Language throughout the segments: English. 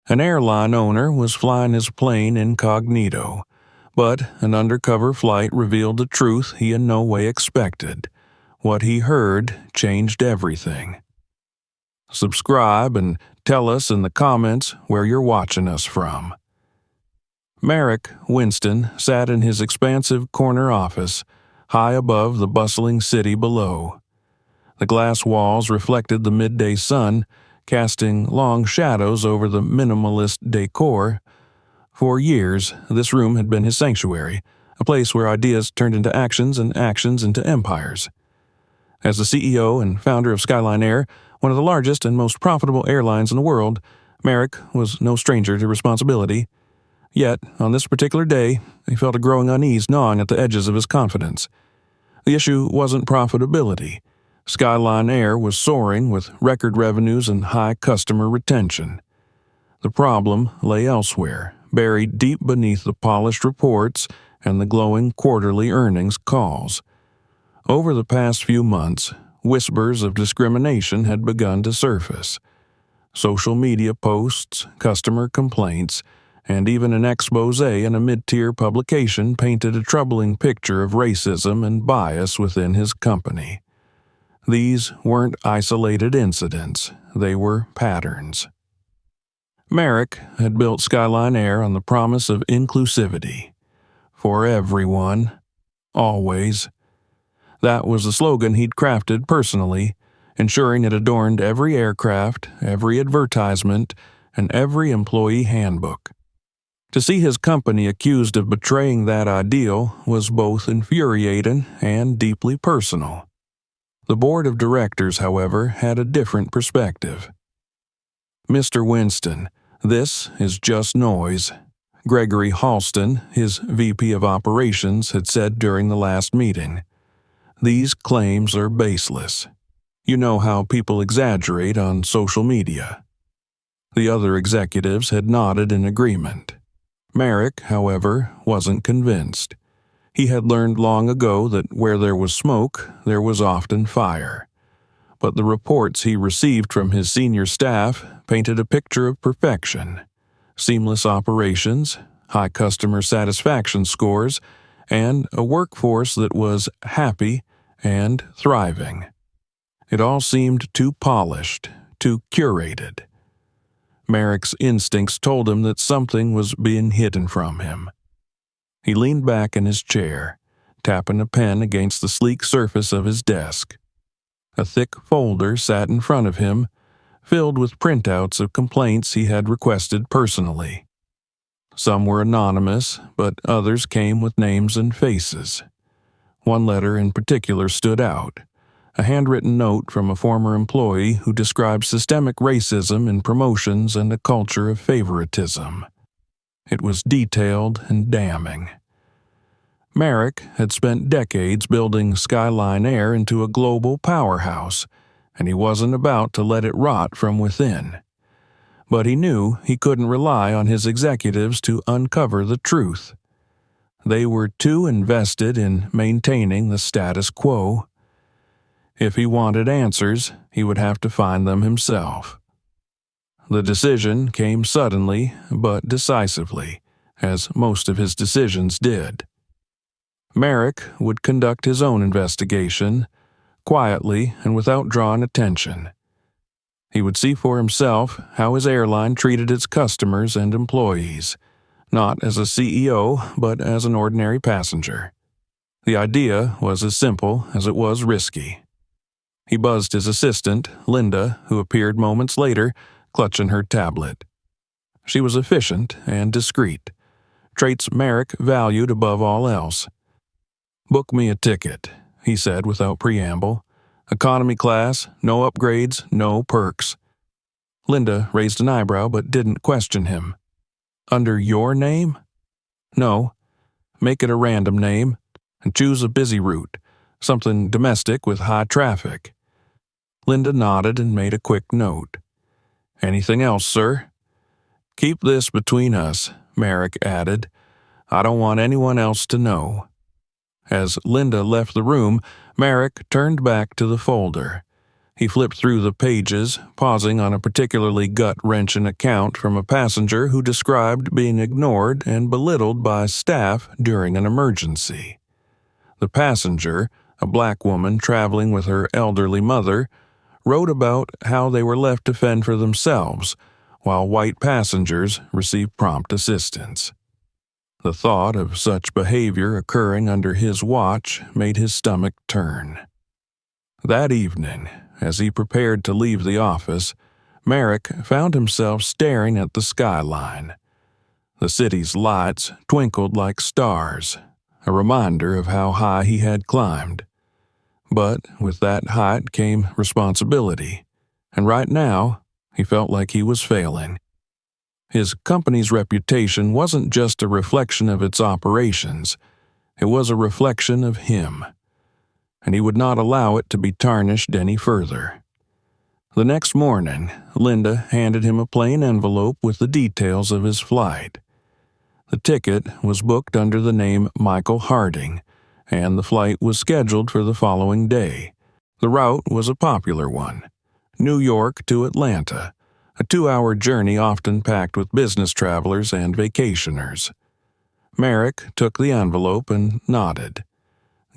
An airline owner was flying his plane incognito, but an undercover flight revealed the truth he in no way expected. What he heard changed everything. Subscribe and tell us in the comments where you're watching us from. Merrick Winston sat in his expansive corner office, high above the bustling city below. The glass walls reflected the midday sun, casting long shadows over the minimalist decor. For years, this room had been his sanctuary, a place where ideas turned into actions and actions into empires. As the CEO and founder of Skyline Air, one of the largest and most profitable airlines in the world, Merrick was no stranger to responsibility. Yet, on this particular day, he felt a growing unease gnawing at the edges of his confidence. The issue wasn't profitability. Skyline Air was soaring with record revenues and high customer retention. The problem lay elsewhere, buried deep beneath the polished reports and the glowing quarterly earnings calls. Over the past few months, whispers of discrimination had begun to surface. Social media posts, customer complaints, and even an expose in a mid-tier publication painted a troubling picture of racism and bias within his company. These weren't isolated incidents, they were patterns. Merrick had built Skyline Air on the promise of inclusivity. For everyone. Always. That was the slogan he'd crafted personally, ensuring it adorned every aircraft, every advertisement, and every employee handbook. To see his company accused of betraying that ideal was both infuriating and deeply personal. The board of directors, however, had a different perspective. "Mr. Winston, this is just noise," Gregory Halston, his VP of Operations, had said during the last meeting. "These claims are baseless. You know how people exaggerate on social media." The other executives had nodded in agreement. Merrick, however, wasn't convinced. He had learned long ago that where there was smoke, there was often fire. But the reports he received from his senior staff painted a picture of perfection: seamless operations, high customer satisfaction scores, and a workforce that was happy and thriving. It all seemed too polished, too curated. Merrick's instincts told him that something was being hidden from him. He leaned back in his chair, tapping a pen against the sleek surface of his desk. A thick folder sat in front of him, filled with printouts of complaints he had requested personally. Some were anonymous, but others came with names and faces. One letter in particular stood out, a handwritten note from a former employee who described systemic racism in promotions and a culture of favoritism. It was detailed and damning. Merrick had spent decades building Skyline Air into a global powerhouse, and he wasn't about to let it rot from within. But he knew he couldn't rely on his executives to uncover the truth. They were too invested in maintaining the status quo. If he wanted answers, he would have to find them himself. The decision came suddenly but decisively, as most of his decisions did. Merrick would conduct his own investigation, quietly and without drawing attention. He would see for himself how his airline treated its customers and employees, not as a CEO, but as an ordinary passenger. The idea was as simple as it was risky. He buzzed his assistant, Linda, who appeared moments later, clutching her tablet. She was efficient and discreet, traits Merrick valued above all else. "Book me a ticket," he said without preamble. "Economy class, no upgrades, no perks." Linda raised an eyebrow but didn't question him. "Under your name?" "No. Make it a random name, and choose a busy route, something domestic with high traffic." Linda nodded and made a quick note. "Anything else, sir?" "Keep this between us," Merrick added. "I don't want anyone else to know." As Linda left the room, Merrick turned back to the folder. He flipped through the pages, pausing on a particularly gut-wrenching account from a passenger who described being ignored and belittled by staff during an emergency. The passenger, a black woman traveling with her elderly mother, wrote about how they were left to fend for themselves, while white passengers received prompt assistance. The thought of such behavior occurring under his watch made his stomach turn. That evening, as he prepared to leave the office, Merrick found himself staring at the skyline. The city's lights twinkled like stars, a reminder of how high he had climbed. But with that height came responsibility, and right now, he felt like he was failing. His company's reputation wasn't just a reflection of its operations, it was a reflection of him, and he would not allow it to be tarnished any further. The next morning, Linda handed him a plain envelope with the details of his flight. The ticket was booked under the name Michael Harding, and the flight was scheduled for the following day. The route was a popular one, New York to Atlanta, a 2-hour journey often packed with business travelers and vacationers. Merrick took the envelope and nodded.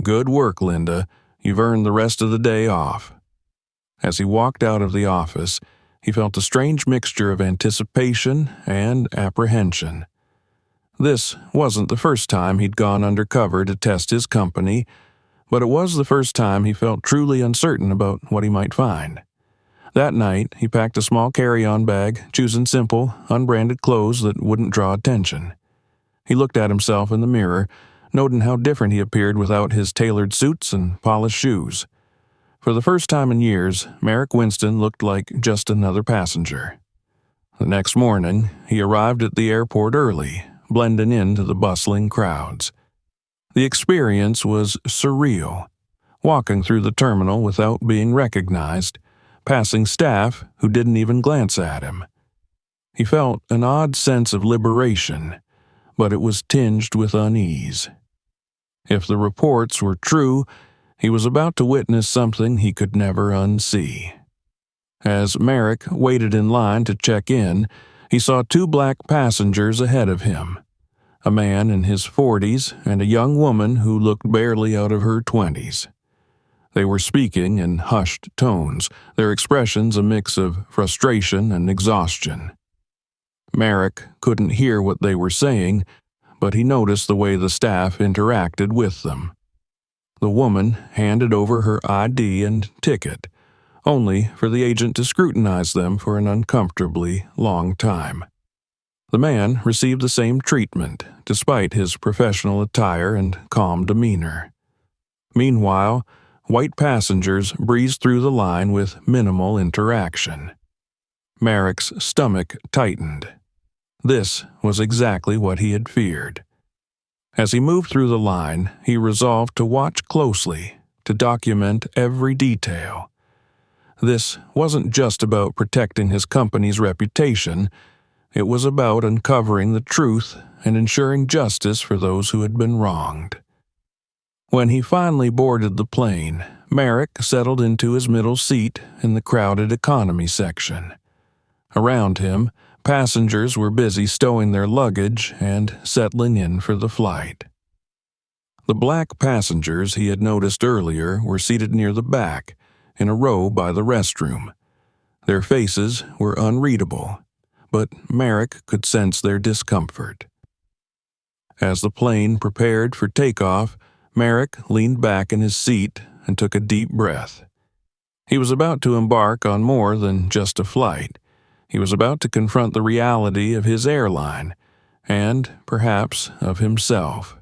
"Good work, Linda. You've earned the rest of the day off." As he walked out of the office, he felt a strange mixture of anticipation and apprehension. This wasn't the first time he'd gone undercover to test his company, but it was the first time he felt truly uncertain about what he might find. That night, he packed a small carry-on bag, choosing simple, unbranded clothes that wouldn't draw attention. He looked at himself in the mirror, noting how different he appeared without his tailored suits and polished shoes. For the first time in years, Merrick Winston looked like just another passenger. The next morning, he arrived at the airport early, blending into the bustling crowds. The experience was surreal, walking through the terminal without being recognized, passing staff who didn't even glance at him. He felt an odd sense of liberation, but it was tinged with unease. If the reports were true, he was about to witness something he could never unsee. As Merrick waited in line to check in, he saw 2 black passengers ahead of him, a man in his 40s and a young woman who looked barely out of her 20s. They were speaking in hushed tones, their expressions a mix of frustration and exhaustion. Merrick couldn't hear what they were saying, but he noticed the way the staff interacted with them. The woman handed over her ID and ticket, only for the agent to scrutinize them for an uncomfortably long time. The man received the same treatment, despite his professional attire and calm demeanor. Meanwhile, white passengers breezed through the line with minimal interaction. Merrick's stomach tightened. This was exactly what he had feared. As he moved through the line, he resolved to watch closely, to document every detail. This wasn't just about protecting his company's reputation, it was about uncovering the truth and ensuring justice for those who had been wronged. When he finally boarded the plane, Merrick settled into his middle seat in the crowded economy section. Around him, passengers were busy stowing their luggage and settling in for the flight. The black passengers he had noticed earlier were seated near the back, in a row by the restroom. Their faces were unreadable, but Merrick could sense their discomfort. As the plane prepared for takeoff, Merrick leaned back in his seat and took a deep breath. He was about to embark on more than just a flight. He was about to confront the reality of his airline, and, perhaps, of himself.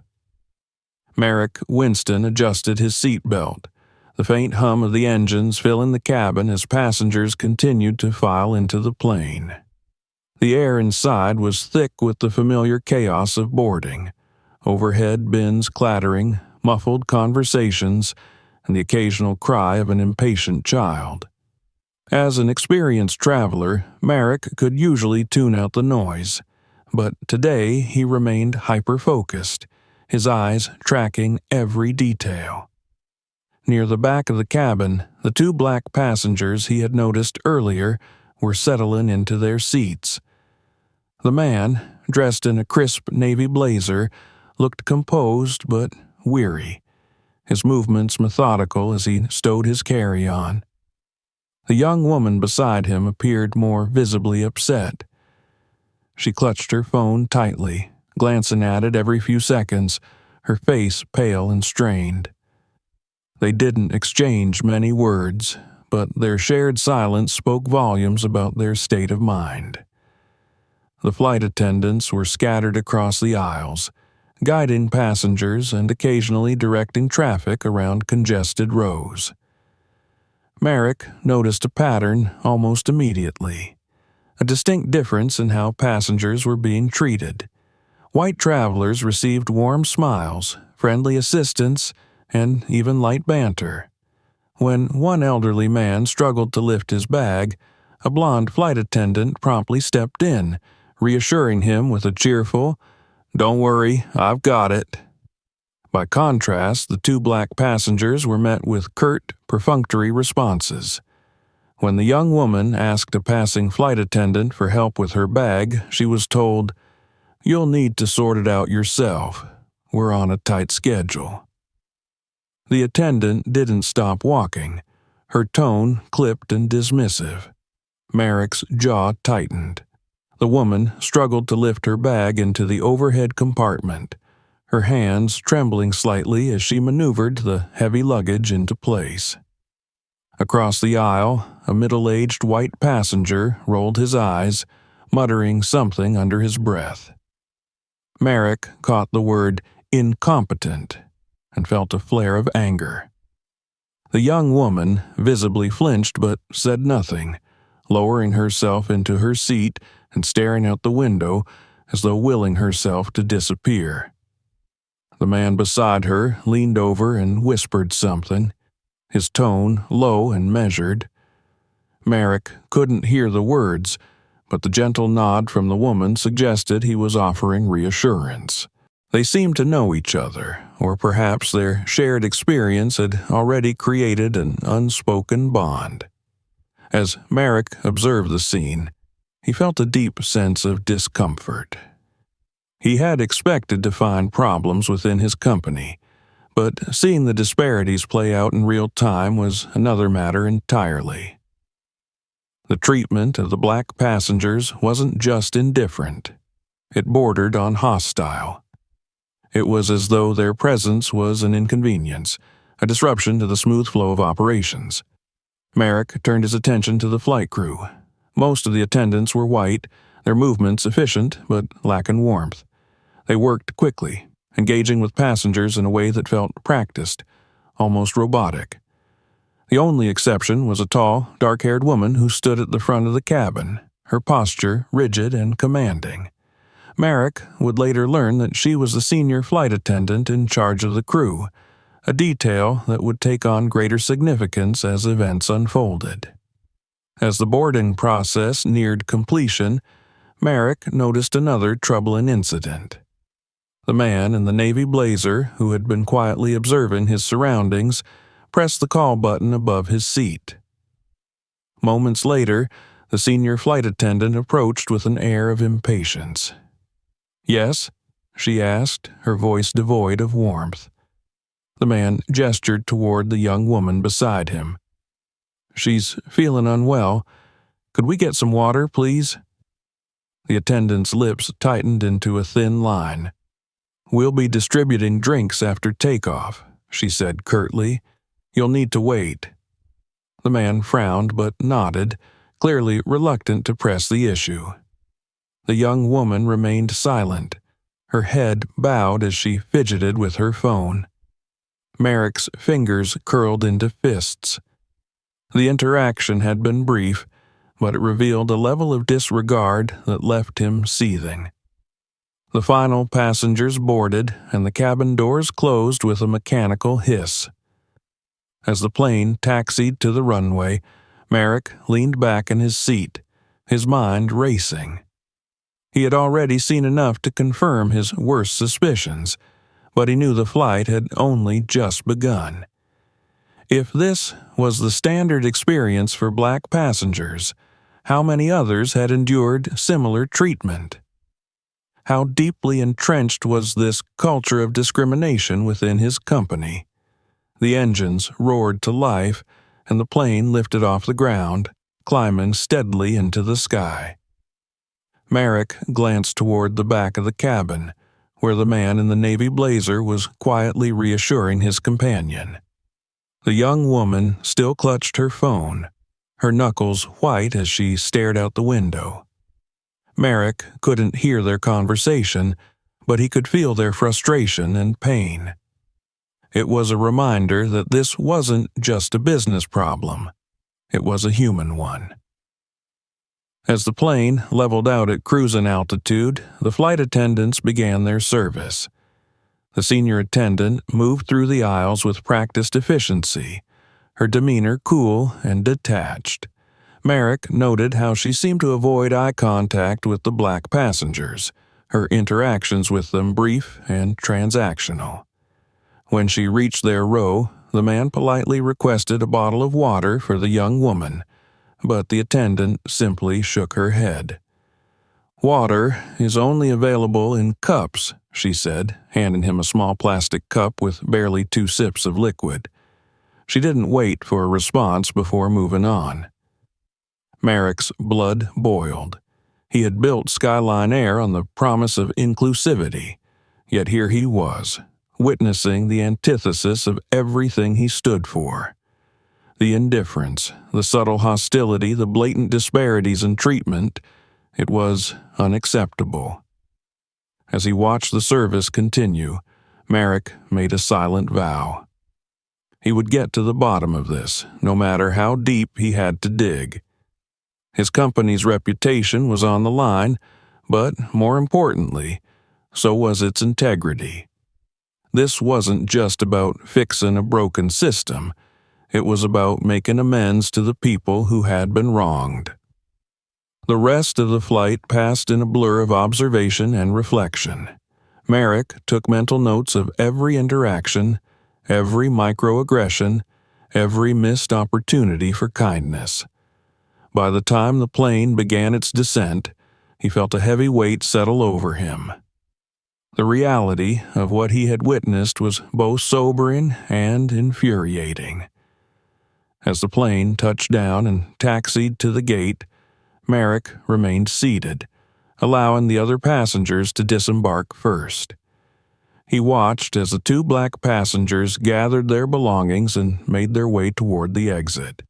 Merrick Winston adjusted his seat belt, the faint hum of the engines filling the cabin as passengers continued to file into the plane. The air inside was thick with the familiar chaos of boarding, overhead bins clattering, muffled conversations, and the occasional cry of an impatient child. As an experienced traveler, Merrick could usually tune out the noise, but today he remained hyper-focused, his eyes tracking every detail. Near the back of the cabin, the two black passengers he had noticed earlier were settling into their seats. The man, dressed in a crisp navy blazer, looked composed but weary, his movements methodical as he stowed his carry-on. The young woman beside him appeared more visibly upset. She clutched her phone tightly, glancing at it every few seconds, her face pale and strained. They didn't exchange many words, but their shared silence spoke volumes about their state of mind. The flight attendants were scattered across the aisles, guiding passengers and occasionally directing traffic around congested rows. Merrick noticed a pattern almost immediately, a distinct difference in how passengers were being treated. White travelers received warm smiles, friendly assistance, and even light banter. When one elderly man struggled to lift his bag, a blonde flight attendant promptly stepped in, reassuring him with a cheerful, "Don't worry, I've got it." By contrast, the two black passengers were met with curt, perfunctory responses. When the young woman asked a passing flight attendant for help with her bag, she was told, "You'll need to sort it out yourself. We're on a tight schedule." The attendant didn't stop walking, her tone clipped and dismissive. Merrick's jaw tightened. The woman struggled to lift her bag into the overhead compartment, her hands trembling slightly as she maneuvered the heavy luggage into place. Across the aisle, a middle-aged white passenger rolled his eyes, muttering something under his breath. Merrick caught the word incompetent and felt a flare of anger. The young woman visibly flinched but said nothing, lowering herself into her seat and staring out the window as though willing herself to disappear. The man beside her leaned over and whispered something, his tone low and measured. Merrick couldn't hear the words, but the gentle nod from the woman suggested he was offering reassurance. They seemed to know each other, or perhaps their shared experience had already created an unspoken bond. As Merrick observed the scene, he felt a deep sense of discomfort. He had expected to find problems within his company, but seeing the disparities play out in real time was another matter entirely. The treatment of the black passengers wasn't just indifferent. It bordered on hostile. It was as though their presence was an inconvenience, a disruption to the smooth flow of operations. Merrick turned his attention to the flight crew. Most of the attendants were white, their movements efficient but lacking warmth. They worked quickly, engaging with passengers in a way that felt practiced, almost robotic. The only exception was a tall, dark-haired woman who stood at the front of the cabin, her posture rigid and commanding. Merrick would later learn that she was the senior flight attendant in charge of the crew, a detail that would take on greater significance as events unfolded. As the boarding process neared completion, Merrick noticed another troubling incident. The man in the navy blazer, who had been quietly observing his surroundings, pressed the call button above his seat. Moments later, the senior flight attendant approached with an air of impatience. "Yes?" she asked, her voice devoid of warmth. The man gestured toward the young woman beside him. "She's feeling unwell. Could we get some water, please?" The attendant's lips tightened into a thin line. "We'll be distributing drinks after takeoff," she said curtly. "You'll need to wait." The man frowned but nodded, clearly reluctant to press the issue. The young woman remained silent, her head bowed as she fidgeted with her phone. Merrick's fingers curled into fists. The interaction had been brief, but it revealed a level of disregard that left him seething. The final passengers boarded, and the cabin doors closed with a mechanical hiss. As the plane taxied to the runway, Merrick leaned back in his seat, his mind racing. He had already seen enough to confirm his worst suspicions, but he knew the flight had only just begun. If this was the standard experience for black passengers, how many others had endured similar treatment? How deeply entrenched was this culture of discrimination within his company? The engines roared to life, and the plane lifted off the ground, climbing steadily into the sky. Merrick glanced toward the back of the cabin, where the man in the navy blazer was quietly reassuring his companion. The young woman still clutched her phone, her knuckles white as she stared out the window. Merrick couldn't hear their conversation, but he could feel their frustration and pain. It was a reminder that this wasn't just a business problem. It was a human one. As the plane leveled out at cruising altitude, the flight attendants began their service. The senior attendant moved through the aisles with practiced efficiency, her demeanor cool and detached. Merrick noted how she seemed to avoid eye contact with the black passengers, her interactions with them brief and transactional. When she reached their row, the man politely requested a bottle of water for the young woman, but the attendant simply shook her head. "Water is only available in cups," she said, handing him a small plastic cup with barely 2 sips of liquid. She didn't wait for a response before moving on. Merrick's blood boiled. He had built Skyline Air on the promise of inclusivity, yet here he was, witnessing the antithesis of everything he stood for. The indifference, the subtle hostility, the blatant disparities in treatment, it was unacceptable. As he watched the service continue, Merrick made a silent vow. He would get to the bottom of this, no matter how deep he had to dig. His company's reputation was on the line, but more importantly, so was its integrity. This wasn't just about fixing a broken system. It was about making amends to the people who had been wronged. The rest of the flight passed in a blur of observation and reflection. Merrick took mental notes of every interaction, every microaggression, every missed opportunity for kindness. By the time the plane began its descent, he felt a heavy weight settle over him. The reality of what he had witnessed was both sobering and infuriating. As the plane touched down and taxied to the gate, Merrick remained seated, allowing the other passengers to disembark first. He watched as the 2 black passengers gathered their belongings and made their way toward the exit,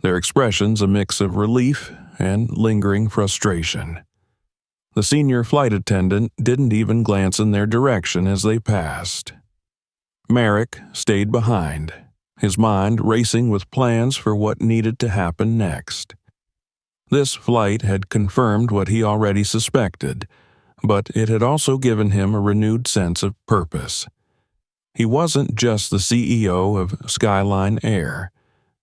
their expressions a mix of relief and lingering frustration. The senior flight attendant didn't even glance in their direction as they passed. Merrick stayed behind, his mind racing with plans for what needed to happen next. This flight had confirmed what he already suspected, but it had also given him a renewed sense of purpose. He wasn't just the CEO of Skyline Air.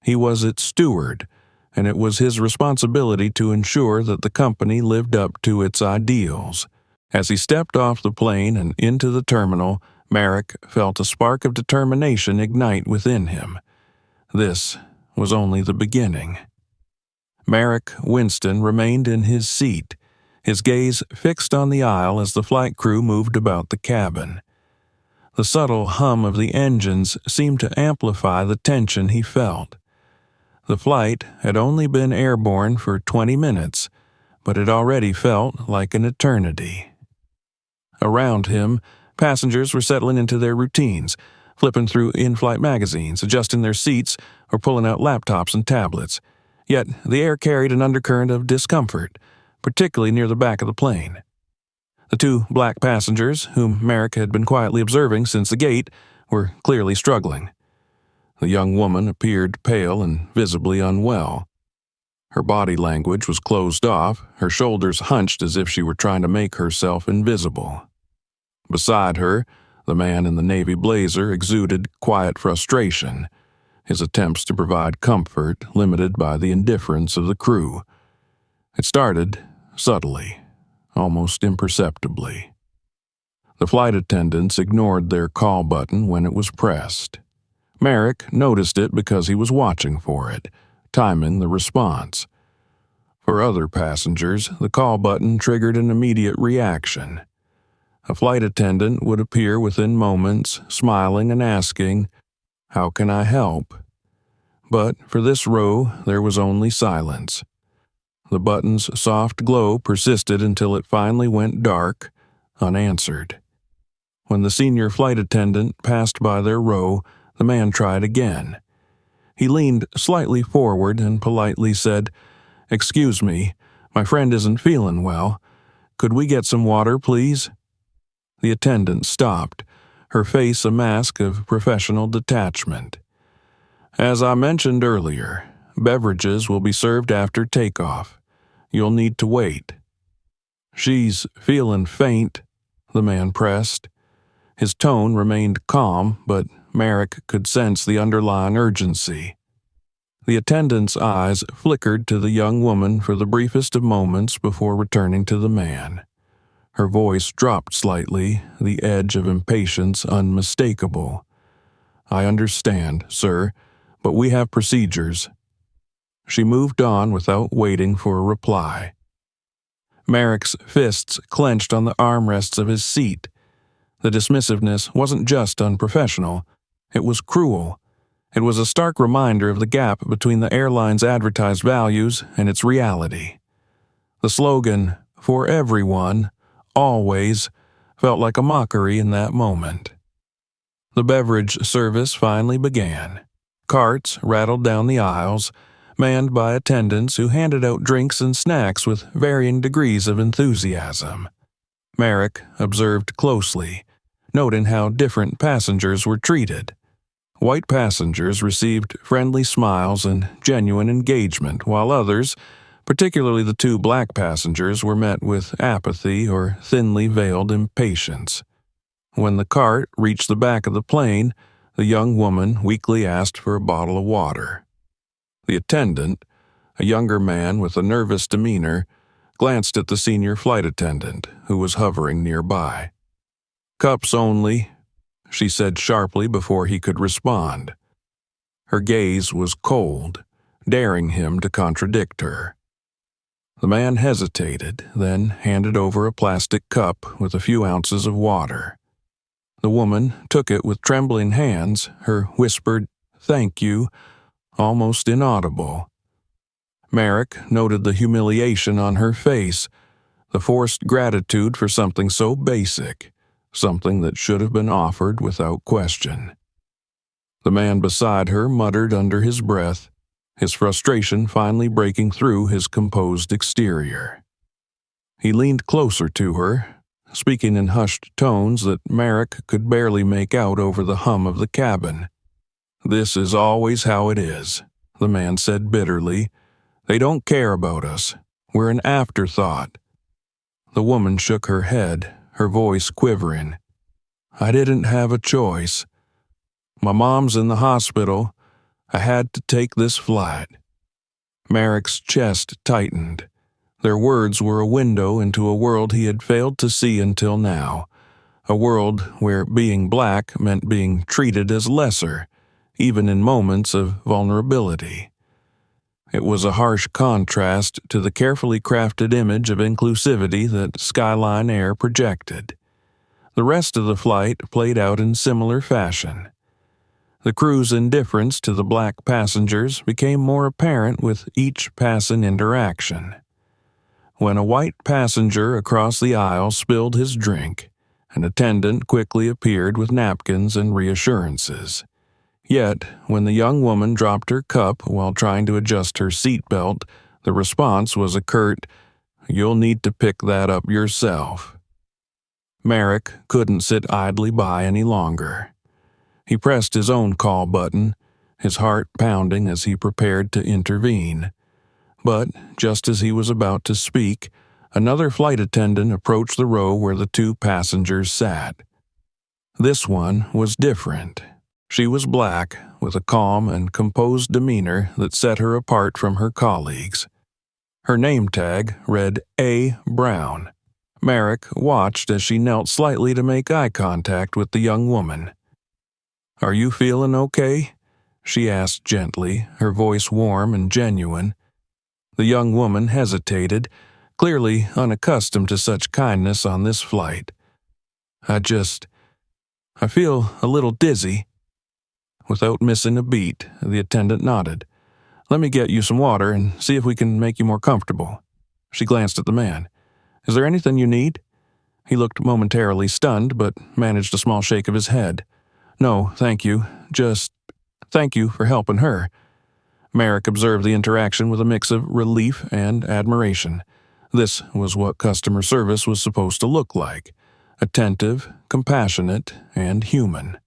He was its steward, and it was his responsibility to ensure that the company lived up to its ideals. As he stepped off the plane and into the terminal, Merrick felt a spark of determination ignite within him. This was only the beginning. Merrick Winston remained in his seat, his gaze fixed on the aisle as the flight crew moved about the cabin. The subtle hum of the engines seemed to amplify the tension he felt. The flight had only been airborne for 20 minutes, but it already felt like an eternity. Around him, passengers were settling into their routines, flipping through in-flight magazines, adjusting their seats, or pulling out laptops and tablets. Yet the air carried an undercurrent of discomfort, particularly near the back of the plane. The 2 black passengers, whom Merrick had been quietly observing since the gate, were clearly struggling. The young woman appeared pale and visibly unwell. Her body language was closed off, her shoulders hunched as if she were trying to make herself invisible. Beside her, the man in the navy blazer exuded quiet frustration, his attempts to provide comfort limited by the indifference of the crew. It started subtly, almost imperceptibly. The flight attendants ignored their call button when it was pressed. Merrick noticed it because he was watching for it, timing the response. For other passengers, the call button triggered an immediate reaction. A flight attendant would appear within moments, smiling and asking, "How can I help?" But for this row, there was only silence. The button's soft glow persisted until it finally went dark, unanswered. When the senior flight attendant passed by their row, the man tried again. He leaned slightly forward and politely said, "Excuse me, my friend isn't feeling well. Could we get some water, please?" The attendant stopped, her face a mask of professional detachment. "As I mentioned earlier, beverages will be served after takeoff. You'll need to wait." "She's feeling faint," the man pressed. His tone remained calm, but Merrick could sense the underlying urgency. The attendant's eyes flickered to the young woman for the briefest of moments before returning to the man. Her voice dropped slightly, the edge of impatience unmistakable. "I understand, sir, but we have procedures." She moved on without waiting for a reply. Merrick's fists clenched on the armrests of his seat. The dismissiveness wasn't just unprofessional, it was cruel. It was a stark reminder of the gap between the airline's advertised values and its reality. The slogan, "For everyone, always," felt like a mockery in that moment. The beverage service finally began. Carts rattled down the aisles, manned by attendants who handed out drinks and snacks with varying degrees of enthusiasm. Merrick observed closely, noting how different passengers were treated. White passengers received friendly smiles and genuine engagement, while others, particularly the two black passengers, were met with apathy or thinly veiled impatience. When the cart reached the back of the plane, the young woman weakly asked for a bottle of water. The attendant, a younger man with a nervous demeanor, glanced at the senior flight attendant, who was hovering nearby. "Cups only," she said sharply before he could respond. Her gaze was cold, daring him to contradict her. The man hesitated, then handed over a plastic cup with a few ounces of water. The woman took it with trembling hands, her whispered, "Thank you," almost inaudible. Merrick noted the humiliation on her face, the forced gratitude for something so basic, something that should have been offered without question. The man beside her muttered under his breath, his frustration finally breaking through his composed exterior. He leaned closer to her, speaking in hushed tones that Merrick could barely make out over the hum of the cabin. "This is always how it is," the man said bitterly. "They don't care about us. We're an afterthought." The woman shook her head, her voice quivering. "I didn't have a choice. My mom's in the hospital. I had to take this flight." Merrick's chest tightened. Their words were a window into a world he had failed to see until now, a world where being black meant being treated as lesser, even in moments of vulnerability. It was a harsh contrast to the carefully crafted image of inclusivity that Skyline Air projected. The rest of the flight played out in similar fashion. The crew's indifference to the black passengers became more apparent with each passing interaction. When a white passenger across the aisle spilled his drink, an attendant quickly appeared with napkins and reassurances. Yet, when the young woman dropped her cup while trying to adjust her seatbelt, the response was a curt, "You'll need to pick that up yourself." Merrick couldn't sit idly by any longer. He pressed his own call button, his heart pounding as he prepared to intervene. But just as he was about to speak, another flight attendant approached the row where the two passengers sat. This one was different. She was black, with a calm and composed demeanor that set her apart from her colleagues. Her name tag read A. Brown. Merrick watched as she knelt slightly to make eye contact with the young woman. "Are you feeling okay?" she asked gently, her voice warm and genuine. The young woman hesitated, clearly unaccustomed to such kindness on this flight. I feel a little dizzy." Without missing a beat, the attendant nodded. "Let me get you some water and see if we can make you more comfortable." She glanced at the man. "Is there anything you need?" He looked momentarily stunned, but managed a small shake of his head. "No, thank you. Just thank you for helping her." Merrick observed the interaction with a mix of relief and admiration. This was what customer service was supposed to look like: attentive, compassionate, and human.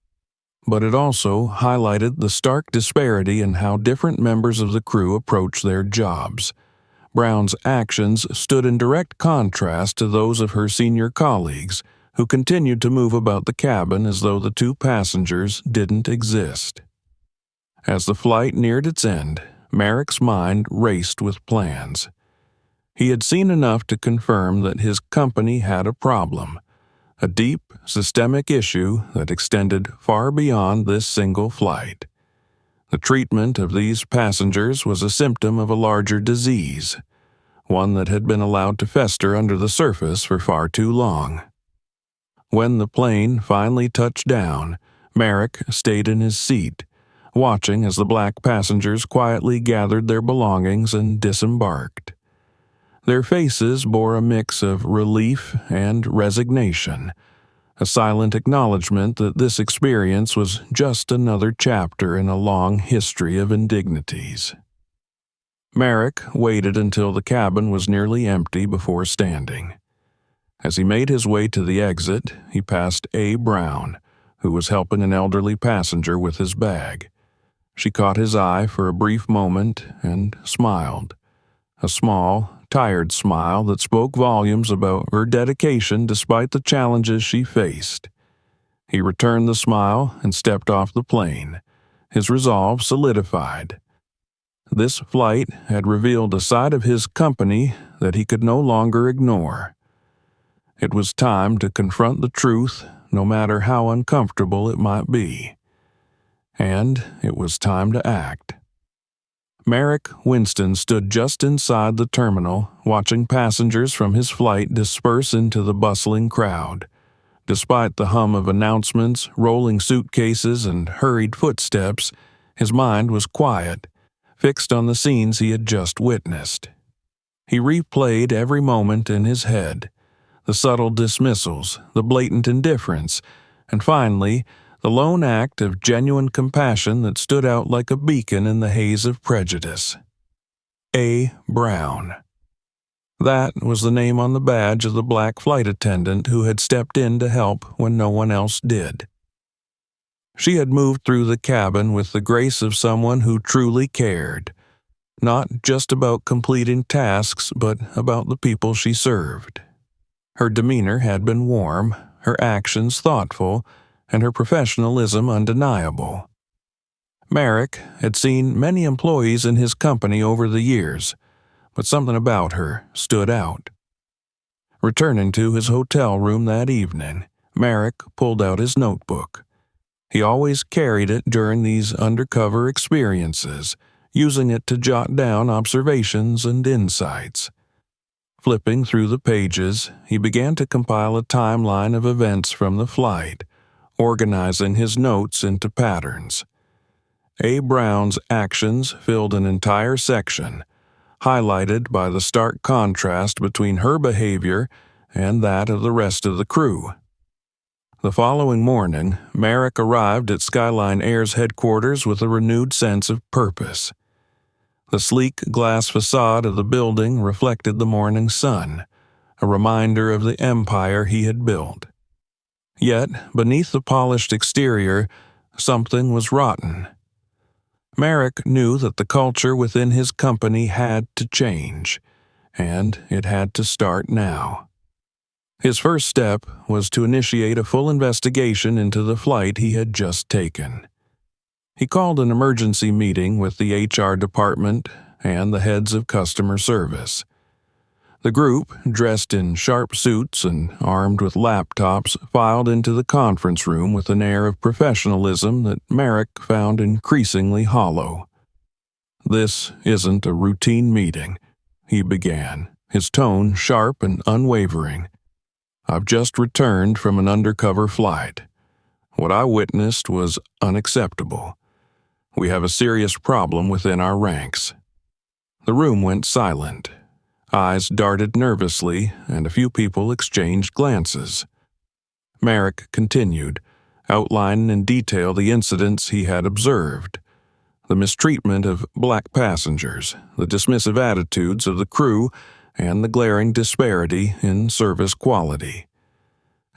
But it also highlighted the stark disparity in how different members of the crew approach their jobs. Brown's actions stood in direct contrast to those of her senior colleagues, who continued to move about the cabin as though the two passengers didn't exist. As the flight neared its end, Merrick's mind raced with plans. He had seen enough to confirm that his company had a problem, a deep, systemic issue that extended far beyond this single flight. The treatment of these passengers was a symptom of a larger disease, one that had been allowed to fester under the surface for far too long. When the plane finally touched down, Merrick stayed in his seat, watching as the black passengers quietly gathered their belongings and disembarked. Their faces bore a mix of relief and resignation, a silent acknowledgement that this experience was just another chapter in a long history of indignities. Merrick waited until the cabin was nearly empty before standing. As he made his way to the exit, he passed A. Brown, who was helping an elderly passenger with his bag. She caught his eye for a brief moment and smiled. A small, tired smile that spoke volumes about her dedication despite the challenges she faced. He returned the smile and stepped off the plane, his resolve solidified. This flight had revealed a side of his company that he could no longer ignore. It was time to confront the truth, no matter how uncomfortable it might be. And it was time to act. Merrick Winston stood just inside the terminal, watching passengers from his flight disperse into the bustling crowd. Despite the hum of announcements, rolling suitcases, and hurried footsteps, his mind was quiet, fixed on the scenes he had just witnessed. He replayed every moment in his head, the subtle dismissals, the blatant indifference, and finally, the lone act of genuine compassion that stood out like a beacon in the haze of prejudice. A. Brown. That was the name on the badge of the black flight attendant who had stepped in to help when no one else did. She had moved through the cabin with the grace of someone who truly cared, not just about completing tasks, but about the people she served. Her demeanor had been warm, her actions thoughtful, and her professionalism undeniable. Merrick had seen many employees in his company over the years, but something about her stood out. Returning to his hotel room that evening, Merrick pulled out his notebook. He always carried it during these undercover experiences, using it to jot down observations and insights. Flipping through the pages, he began to compile a timeline of events from the flight, organizing his notes into patterns. A. Brown's actions filled an entire section, highlighted by the stark contrast between her behavior and that of the rest of the crew. The following morning, Merrick arrived at Skyline Air's headquarters with a renewed sense of purpose. The sleek glass facade of the building reflected the morning sun, a reminder of the empire he had built. Yet, beneath the polished exterior, something was rotten. Merrick knew that the culture within his company had to change, and it had to start now. His first step was to initiate a full investigation into the flight he had just taken. He called an emergency meeting with the HR department and the heads of customer service. The group, dressed in sharp suits and armed with laptops, filed into the conference room with an air of professionalism that Merrick found increasingly hollow. "This isn't a routine meeting," he began, his tone sharp and unwavering. "I've just returned from an undercover flight. What I witnessed was unacceptable. We have a serious problem within our ranks." The room went silent. Eyes darted nervously, and a few people exchanged glances. Merrick continued, outlining in detail the incidents he had observed. The mistreatment of black passengers, the dismissive attitudes of the crew, and the glaring disparity in service quality.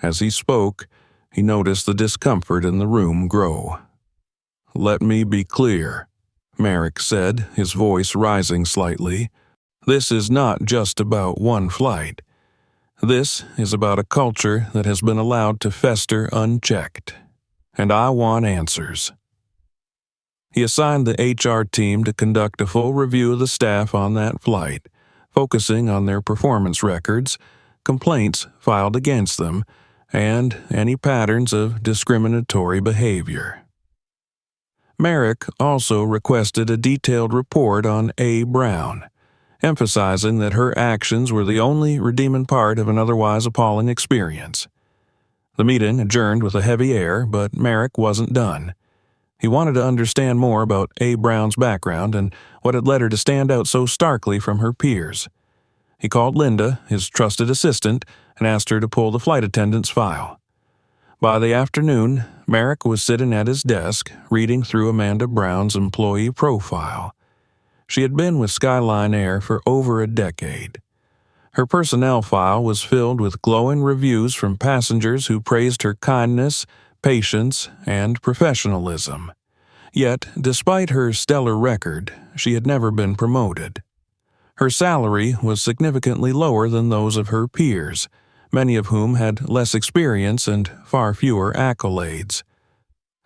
As he spoke, he noticed the discomfort in the room grow. "Let me be clear," Merrick said, his voice rising slightly. "This is not just about one flight. This is about a culture that has been allowed to fester unchecked. And I want answers." He assigned the HR team to conduct a full review of the staff on that flight, focusing on their performance records, complaints filed against them, and any patterns of discriminatory behavior. Merrick also requested a detailed report on A. Brown, emphasizing that her actions were the only redeeming part of an otherwise appalling experience. The meeting adjourned with a heavy air, but Merrick wasn't done. He wanted to understand more about A. Brown's background and what had led her to stand out so starkly from her peers. He called Linda, his trusted assistant, and asked her to pull the flight attendant's file. By the afternoon, Merrick was sitting at his desk, reading through Amanda Brown's employee profile. She had been with Skyline Air for over a decade. Her personnel file was filled with glowing reviews from passengers who praised her kindness, patience, and professionalism. Yet, despite her stellar record, she had never been promoted. Her salary was significantly lower than those of her peers, many of whom had less experience and far fewer accolades.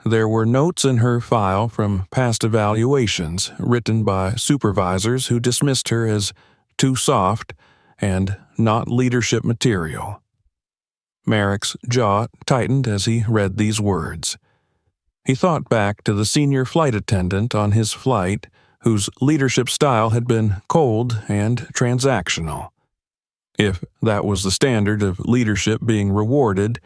There were notes in her file from past evaluations written by supervisors who dismissed her as too soft and not leadership material. Merrick's jaw tightened as he read these words. He thought back to the senior flight attendant on his flight whose leadership style had been cold and transactional. If that was the standard of leadership being rewarded,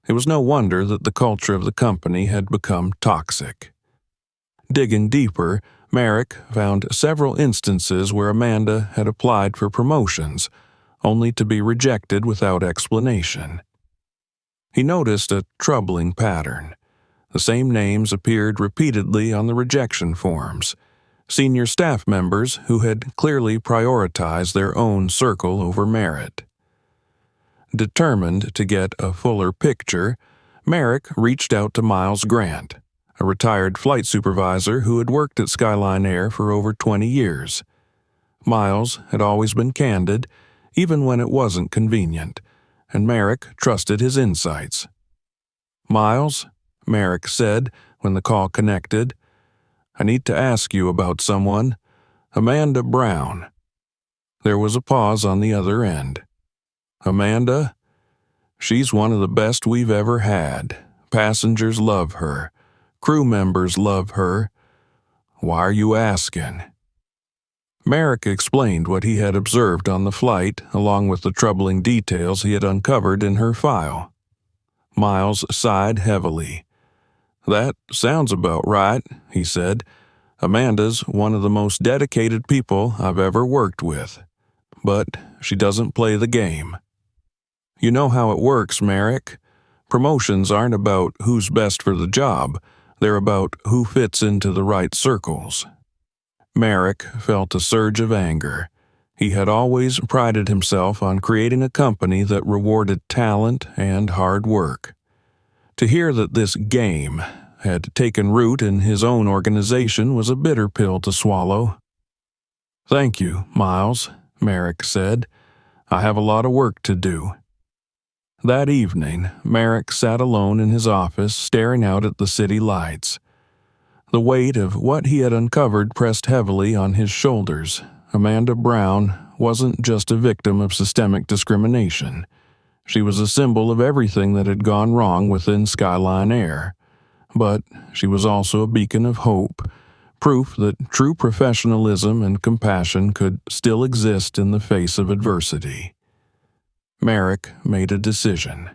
it was no wonder that the culture of the company had become toxic. Digging deeper, Merrick found several instances where Amanda had applied for promotions, only to be rejected without explanation. He noticed a troubling pattern. The same names appeared repeatedly on the rejection forms, senior staff members who had clearly prioritized their own circle over merit. Determined to get a fuller picture, Merrick reached out to Miles Grant, a retired flight supervisor who had worked at Skyline Air for over 20 years. Miles had always been candid, even when it wasn't convenient, and Merrick trusted his insights. "Miles," Merrick said when the call connected, "I need to ask you about someone, Amanda Brown." There was a pause on the other end. "Amanda? She's one of the best we've ever had. Passengers love her. Crew members love her. Why are you asking?" Merrick explained what he had observed on the flight, along with the troubling details he had uncovered in her file. Miles sighed heavily. "That sounds about right," he said. "Amanda's one of the most dedicated people I've ever worked with. But she doesn't play the game. You know how it works, Merrick. Promotions aren't about who's best for the job. They're about who fits into the right circles." Merrick felt a surge of anger. He had always prided himself on creating a company that rewarded talent and hard work. To hear that this game had taken root in his own organization was a bitter pill to swallow. "Thank you, Miles," Merrick said. "I have a lot of work to do." That evening, Merrick sat alone in his office staring out at the city lights. The weight of what he had uncovered pressed heavily on his shoulders. Amanda Brown wasn't just a victim of systemic discrimination. She was a symbol of everything that had gone wrong within Skyline Air. But she was also a beacon of hope, proof that true professionalism and compassion could still exist in the face of adversity. Merrick made a decision.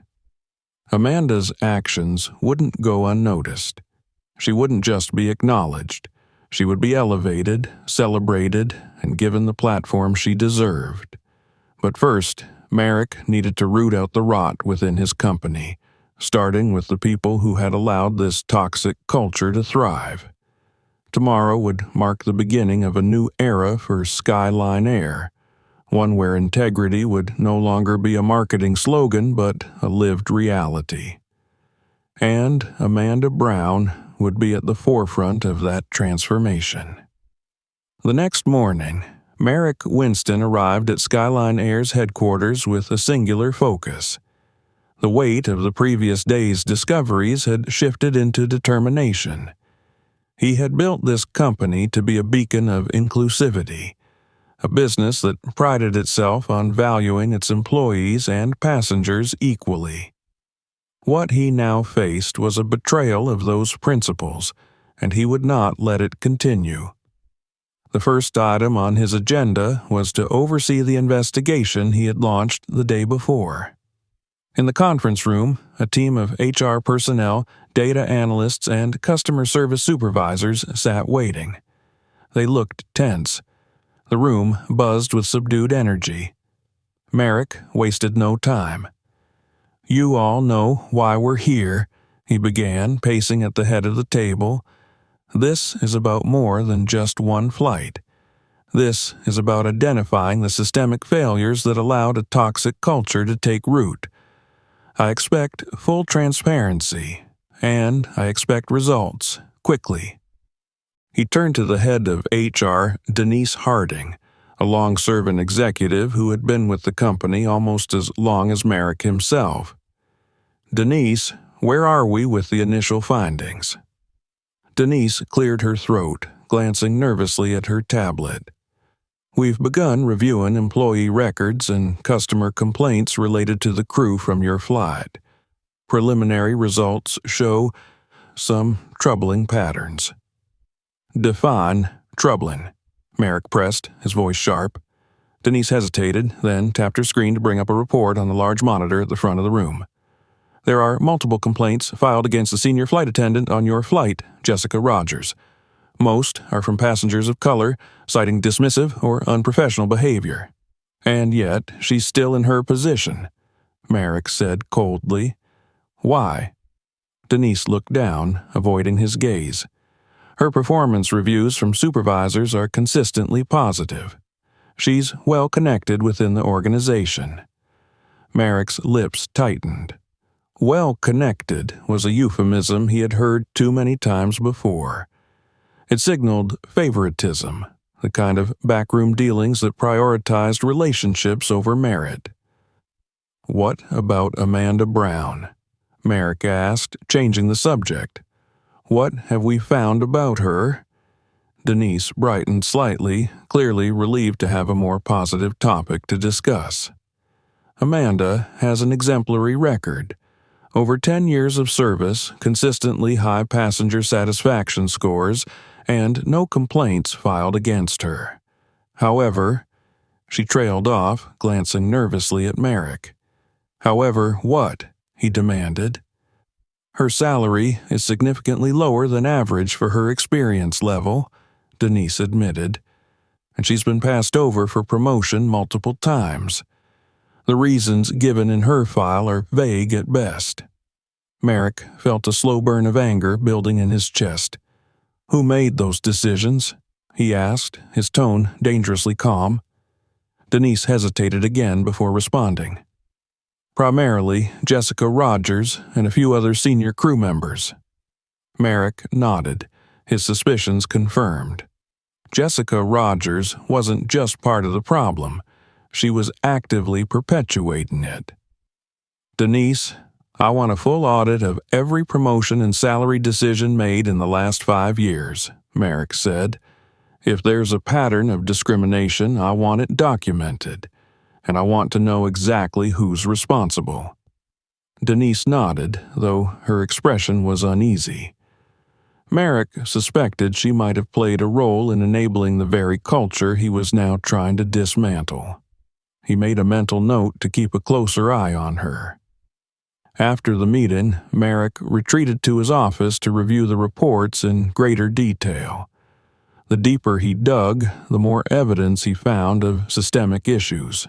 Amanda's actions wouldn't go unnoticed. She wouldn't just be acknowledged. She would be elevated, celebrated, and given the platform she deserved. But first, Merrick needed to root out the rot within his company, starting with the people who had allowed this toxic culture to thrive. Tomorrow would mark the beginning of a new era for Skyline Air, one where integrity would no longer be a marketing slogan but a lived reality. And Amanda Brown would be at the forefront of that transformation. The next morning, Merrick Winston arrived at Skyline Air's headquarters with a singular focus. The weight of the previous day's discoveries had shifted into determination. He had built this company to be a beacon of inclusivity, a business that prided itself on valuing its employees and passengers equally. What he now faced was a betrayal of those principles, and he would not let it continue. The first item on his agenda was to oversee the investigation he had launched the day before. In the conference room, a team of HR personnel, data analysts, and customer service supervisors sat waiting. They looked tense. The room buzzed with subdued energy. Merrick wasted no time. "You all know why we're here," he began, pacing at the head of the table. "This is about more than just one flight. This is about identifying the systemic failures that allowed a toxic culture to take root. I expect full transparency, and I expect results, quickly." He turned to the head of HR, Denise Harding, a long-serving executive who had been with the company almost as long as Merrick himself. "Denise, where are we with the initial findings?" Denise cleared her throat, glancing nervously at her tablet. "We've begun reviewing employee records and customer complaints related to the crew from your flight. Preliminary results show some troubling patterns." "Define troubling," Merrick pressed, his voice sharp. Denise hesitated, then tapped her screen to bring up a report on the large monitor at the front of the room. "There are multiple complaints filed against the senior flight attendant on your flight, Jessica Rogers. Most are from passengers of color, citing dismissive or unprofessional behavior. And yet, she's still in her position," Merrick said coldly. "Why?" Denise looked down, avoiding his gaze. Her performance reviews from supervisors are consistently positive. She's well connected within the organization. Merrick's lips tightened. Well connected was a euphemism he had heard too many times before. It signaled favoritism, the kind of backroom dealings that prioritized relationships over merit. "What about Amanda Brown?" Merrick asked, changing the subject. "What have we found about her?" Denise brightened slightly, clearly relieved to have a more positive topic to discuss. "Amanda has an exemplary record. Over 10 years of service, consistently high passenger satisfaction scores, and no complaints filed against her. However," she trailed off, glancing nervously at Merrick. "However what?" he demanded. "Her salary is significantly lower than average for her experience level," Denise admitted, "and she's been passed over for promotion multiple times. The reasons given in her file are vague at best." Merrick felt a slow burn of anger building in his chest. "Who made those decisions?" he asked, his tone dangerously calm. Denise hesitated again before responding. "Primarily Jessica Rogers and a few other senior crew members." Merrick nodded, his suspicions confirmed. Jessica Rogers wasn't just part of the problem. She was actively perpetuating it. "Denise, I want a full audit of every promotion and salary decision made in the last 5 years," Merrick said. If there's a pattern of discrimination, I want it documented, and I want to know exactly who's responsible." Denise nodded, though her expression was uneasy. Merrick suspected she might have played a role in enabling the very culture he was now trying to dismantle. He made a mental note to keep a closer eye on her. After the meeting, Merrick retreated to his office to review the reports in greater detail. The deeper he dug, the more evidence he found of systemic issues.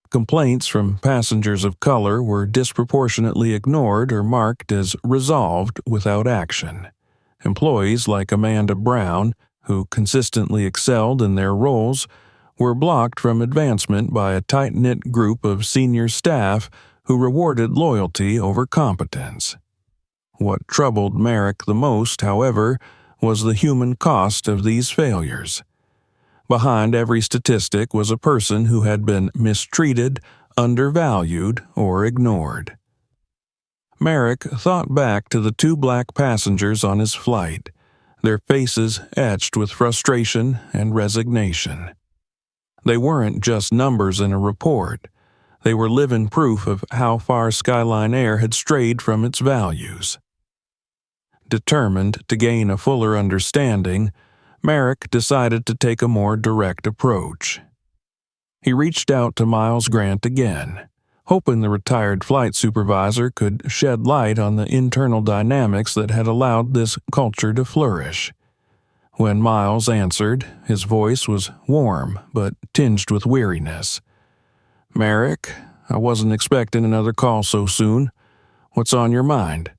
Complaints from passengers of color were disproportionately ignored or marked as resolved without action. Employees like Amanda Brown, who consistently excelled in their roles, were blocked from advancement by a tight-knit group of senior staff who rewarded loyalty over competence. What troubled Merrick the most, however, was the human cost of these failures. Behind every statistic was a person who had been mistreated, undervalued, or ignored. Merrick thought back to the 2 black passengers on his flight, their faces etched with frustration and resignation. They weren't just numbers in a report. They were living proof of how far Skyline Air had strayed from its values. Determined to gain a fuller understanding, Merrick decided to take a more direct approach. He reached out to Miles Grant again, hoping the retired flight supervisor could shed light on the internal dynamics that had allowed this culture to flourish. When Miles answered, his voice was warm but tinged with weariness. "Merrick, I wasn't expecting another call so soon. What's on your mind?"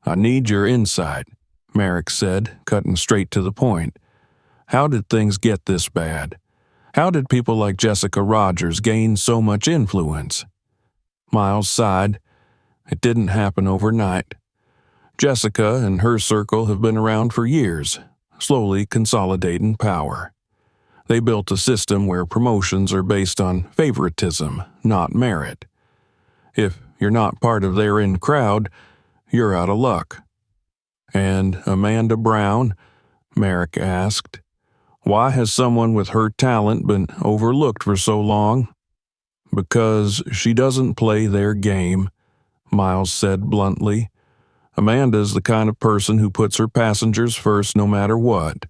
"I need your insight," Merrick said, cutting straight to the point. "How did things get this bad? How did people like Jessica Rogers gain so much influence?" Miles sighed. "It didn't happen overnight. Jessica and her circle have been around for years, slowly consolidating power. They built a system where promotions are based on favoritism, not merit. If you're not part of their in crowd, you're out of luck." "And Amanda Brown?" Merrick asked. "Why has someone with her talent been overlooked for so long?" "Because she doesn't play their game," Miles said bluntly. "Amanda's the kind of person who puts her passengers first no matter what.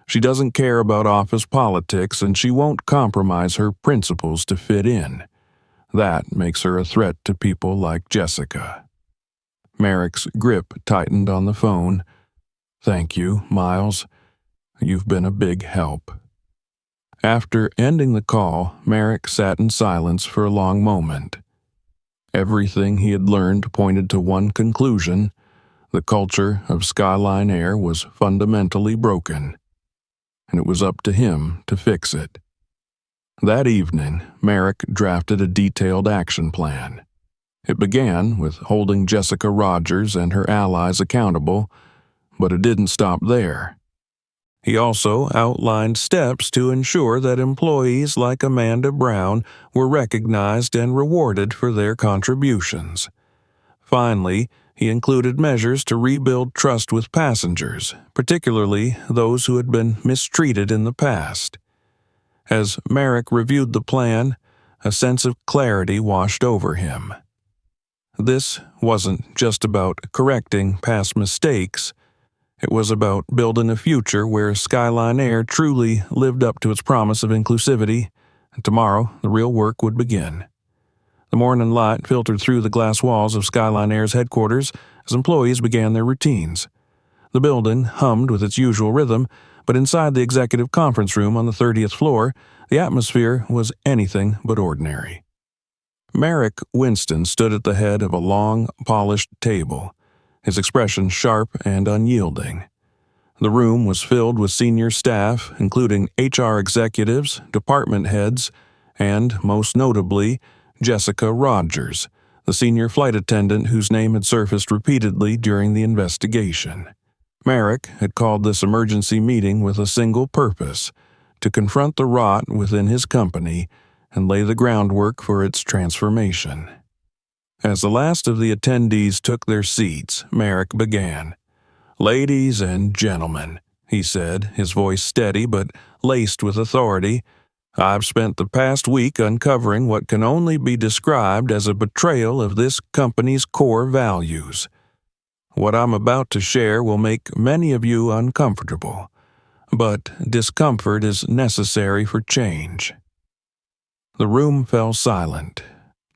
She doesn't care about office politics, and she won't compromise her principles to fit in. That makes her a threat to people like Jessica." Merrick's grip tightened on the phone. "Thank you, Miles. You've been a big help." After ending the call, Merrick sat in silence for a long moment. Everything he had learned pointed to one conclusion: the culture of Skyline Air was fundamentally broken, and it was up to him to fix it. That evening, Merrick drafted a detailed action plan. It began with holding Jessica Rogers and her allies accountable, but it didn't stop there. He also outlined steps to ensure that employees like Amanda Brown were recognized and rewarded for their contributions. Finally, he included measures to rebuild trust with passengers, particularly those who had been mistreated in the past. As Merrick reviewed the plan, a sense of clarity washed over him. This wasn't just about correcting past mistakes. It was about building a future where Skyline Air truly lived up to its promise of inclusivity, and tomorrow the real work would begin. The morning light filtered through the glass walls of Skyline Air's headquarters as employees began their routines. The building hummed with its usual rhythm, but inside the executive conference room on the 30th floor, the atmosphere was anything but ordinary. Merrick Winston stood at the head of a long, polished table, his expression sharp and unyielding. The room was filled with senior staff, including HR executives, department heads, and, most notably, Jessica Rogers, the senior flight attendant whose name had surfaced repeatedly during the investigation. Merrick had called this emergency meeting with a single purpose: to confront the rot within his company and lay the groundwork for its transformation. As the last of the attendees took their seats, Merrick began. "Ladies and gentlemen," he said, his voice steady but laced with authority. "I've spent the past week uncovering what can only be described as a betrayal of this company's core values. What I'm about to share will make many of you uncomfortable, but discomfort is necessary for change." The room fell silent,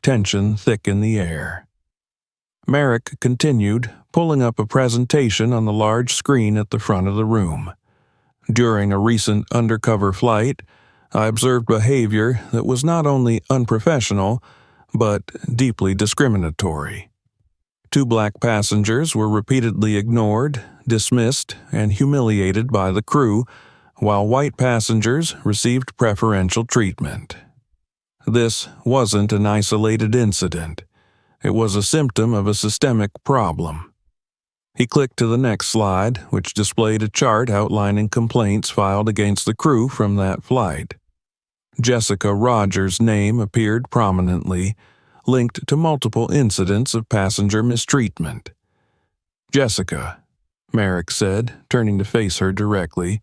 tension thick in the air. Merrick continued, pulling up a presentation on the large screen at the front of the room. "During a recent undercover flight, I observed behavior that was not only unprofessional, but deeply discriminatory. 2 black passengers were repeatedly ignored, dismissed, and humiliated by the crew, while white passengers received preferential treatment. This wasn't an isolated incident. It was a symptom of a systemic problem." He clicked to the next slide, which displayed a chart outlining complaints filed against the crew from that flight. Jessica Rogers' name appeared prominently, linked to multiple incidents of passenger mistreatment. "Jessica," Merrick said, turning to face her directly,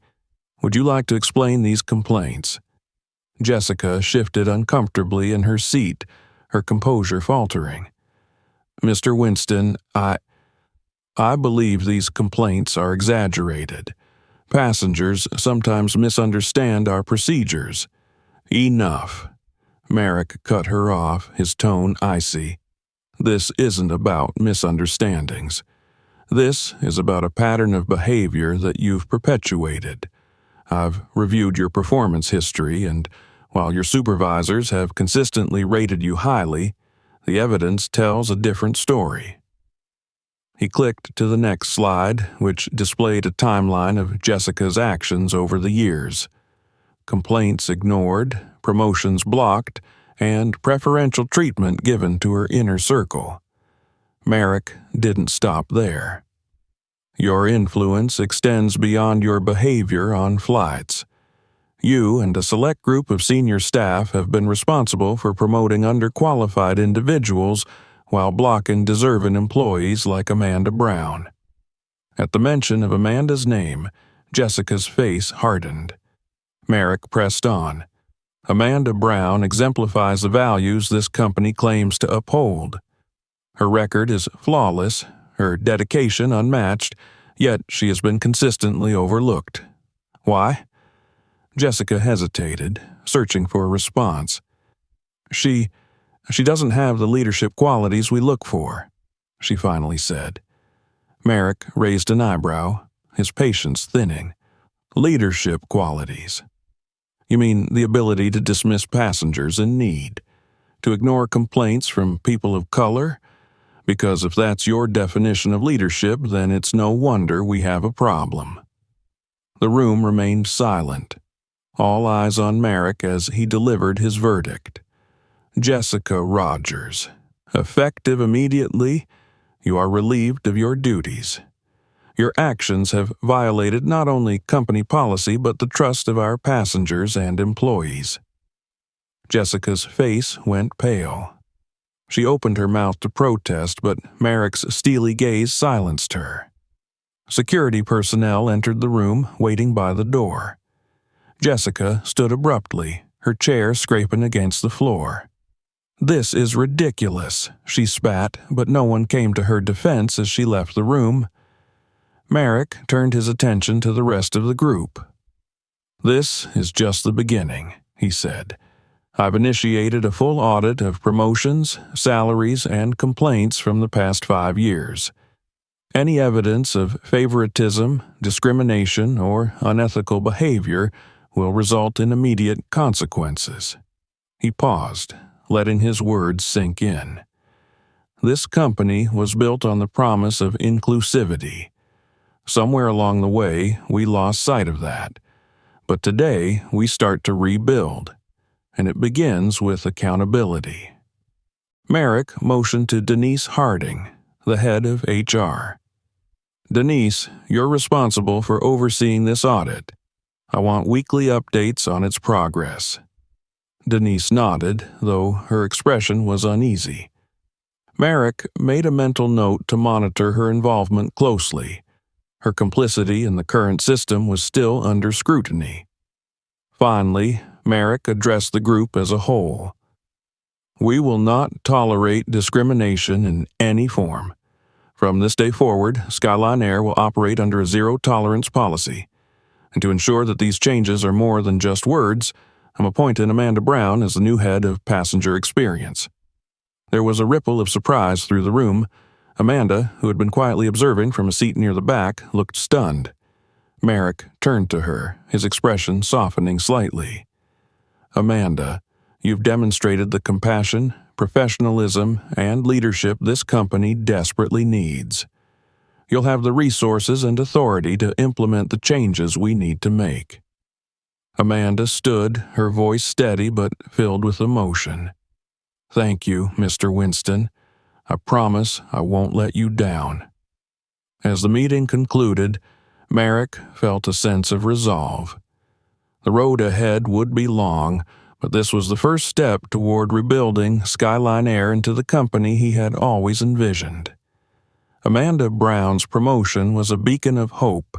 "would you like to explain these complaints?" Jessica shifted uncomfortably in her seat, her composure faltering. "Mr. Winston, I believe these complaints are exaggerated. Passengers sometimes misunderstand our procedures." "Enough." Merrick cut her off, his tone icy. "This isn't about misunderstandings. This is about a pattern of behavior that you've perpetuated. I've reviewed your performance history, and while your supervisors have consistently rated you highly, the evidence tells a different story." He clicked to the next slide, which displayed a timeline of Jessica's actions over the years. Complaints ignored, promotions blocked, and preferential treatment given to her inner circle. Merrick didn't stop there. "Your influence extends beyond your behavior on flights. You and a select group of senior staff have been responsible for promoting underqualified individuals while blocking deserving employees like Amanda Brown." At the mention of Amanda's name, Jessica's face hardened. Merrick pressed on. "Amanda Brown exemplifies the values this company claims to uphold. Her record is flawless, her dedication unmatched, yet she has been consistently overlooked. Why?" Jessica hesitated, searching for a response. She doesn't have the leadership qualities we look for," she finally said. Merrick raised an eyebrow, his patience thinning. "Leadership qualities? You mean the ability to dismiss passengers in need? To ignore complaints from people of color? Because if that's your definition of leadership, then it's no wonder we have a problem." The room remained silent, all eyes on Merrick as he delivered his verdict. "Jessica Rogers, effective immediately, you are relieved of your duties. Your actions have violated not only company policy but the trust of our passengers and employees." Jessica's face went pale. She opened her mouth to protest, but Merrick's steely gaze silenced her. Security personnel entered the room, waiting by the door. Jessica stood abruptly, her chair scraping against the floor. "This is ridiculous," she spat, but no one came to her defense as she left the room. Merrick turned his attention to the rest of the group. "This is just the beginning," he said. "I've initiated a full audit of promotions, salaries, and complaints from the past 5 years. Any evidence of favoritism, discrimination, or unethical behavior will result in immediate consequences." He paused, letting his words sink in. This company was built on the promise of inclusivity. Somewhere along the way, we lost sight of that. But today, we start to rebuild, and it begins with accountability. Merrick motioned to Denise Harding, the head of HR. "Denise, you're responsible for overseeing this audit. I want weekly updates on its progress." Denise nodded, though her expression was uneasy. Merrick made a mental note to monitor her involvement closely. Her complicity in the current system was still under scrutiny. Finally, Merrick addressed the group as a whole. We will not tolerate discrimination in any form. From this day forward, Skyline Air will operate under a zero-tolerance policy. And to ensure that these changes are more than just words, I'm appointing Amanda Brown as the new head of passenger experience. There was a ripple of surprise through the room. Amanda, who had been quietly observing from a seat near the back, looked stunned. Merrick turned to her, his expression softening slightly. Amanda, you've demonstrated the compassion, professionalism, and leadership this company desperately needs. You'll have the resources and authority to implement the changes we need to make. Amanda stood, her voice steady but filled with emotion. Thank you, Mr. Winston. I promise I won't let you down. As the meeting concluded, Merrick felt a sense of resolve. The road ahead would be long, but this was the first step toward rebuilding Skyline Air into the company he had always envisioned. Amanda Brown's promotion was a beacon of hope,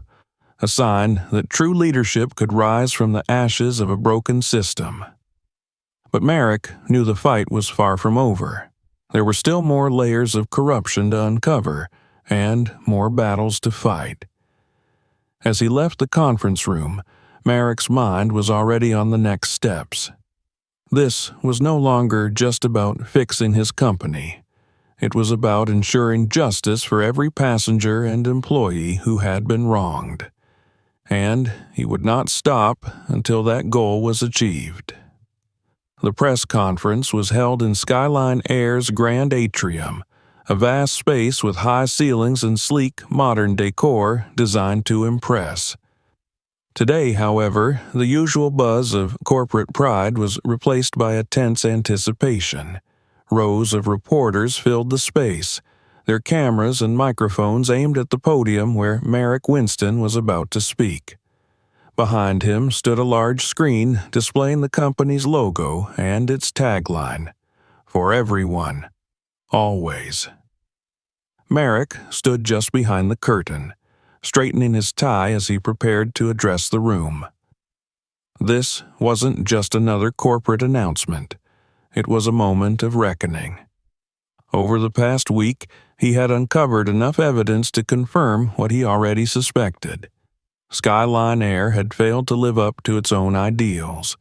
a sign that true leadership could rise from the ashes of a broken system. But Merrick knew the fight was far from over. There were still more layers of corruption to uncover, and more battles to fight. As he left the conference room, Merrick's mind was already on the next steps. This was no longer just about fixing his company. It was about ensuring justice for every passenger and employee who had been wronged. And he would not stop until that goal was achieved. The press conference was held in Skyline Air's grand atrium, a vast space with high ceilings and sleek, modern decor designed to impress. Today, however, the usual buzz of corporate pride was replaced by a tense anticipation. Rows of reporters filled the space, their cameras and microphones aimed at the podium where Merrick Winston was about to speak. Behind him stood a large screen displaying the company's logo and its tagline, "For everyone, always." Merrick stood just behind the curtain, straightening his tie as he prepared to address the room. This wasn't just another corporate announcement. It was a moment of reckoning. Over the past week, he had uncovered enough evidence to confirm what he already suspected. Skyline Air had failed to live up to its own ideals.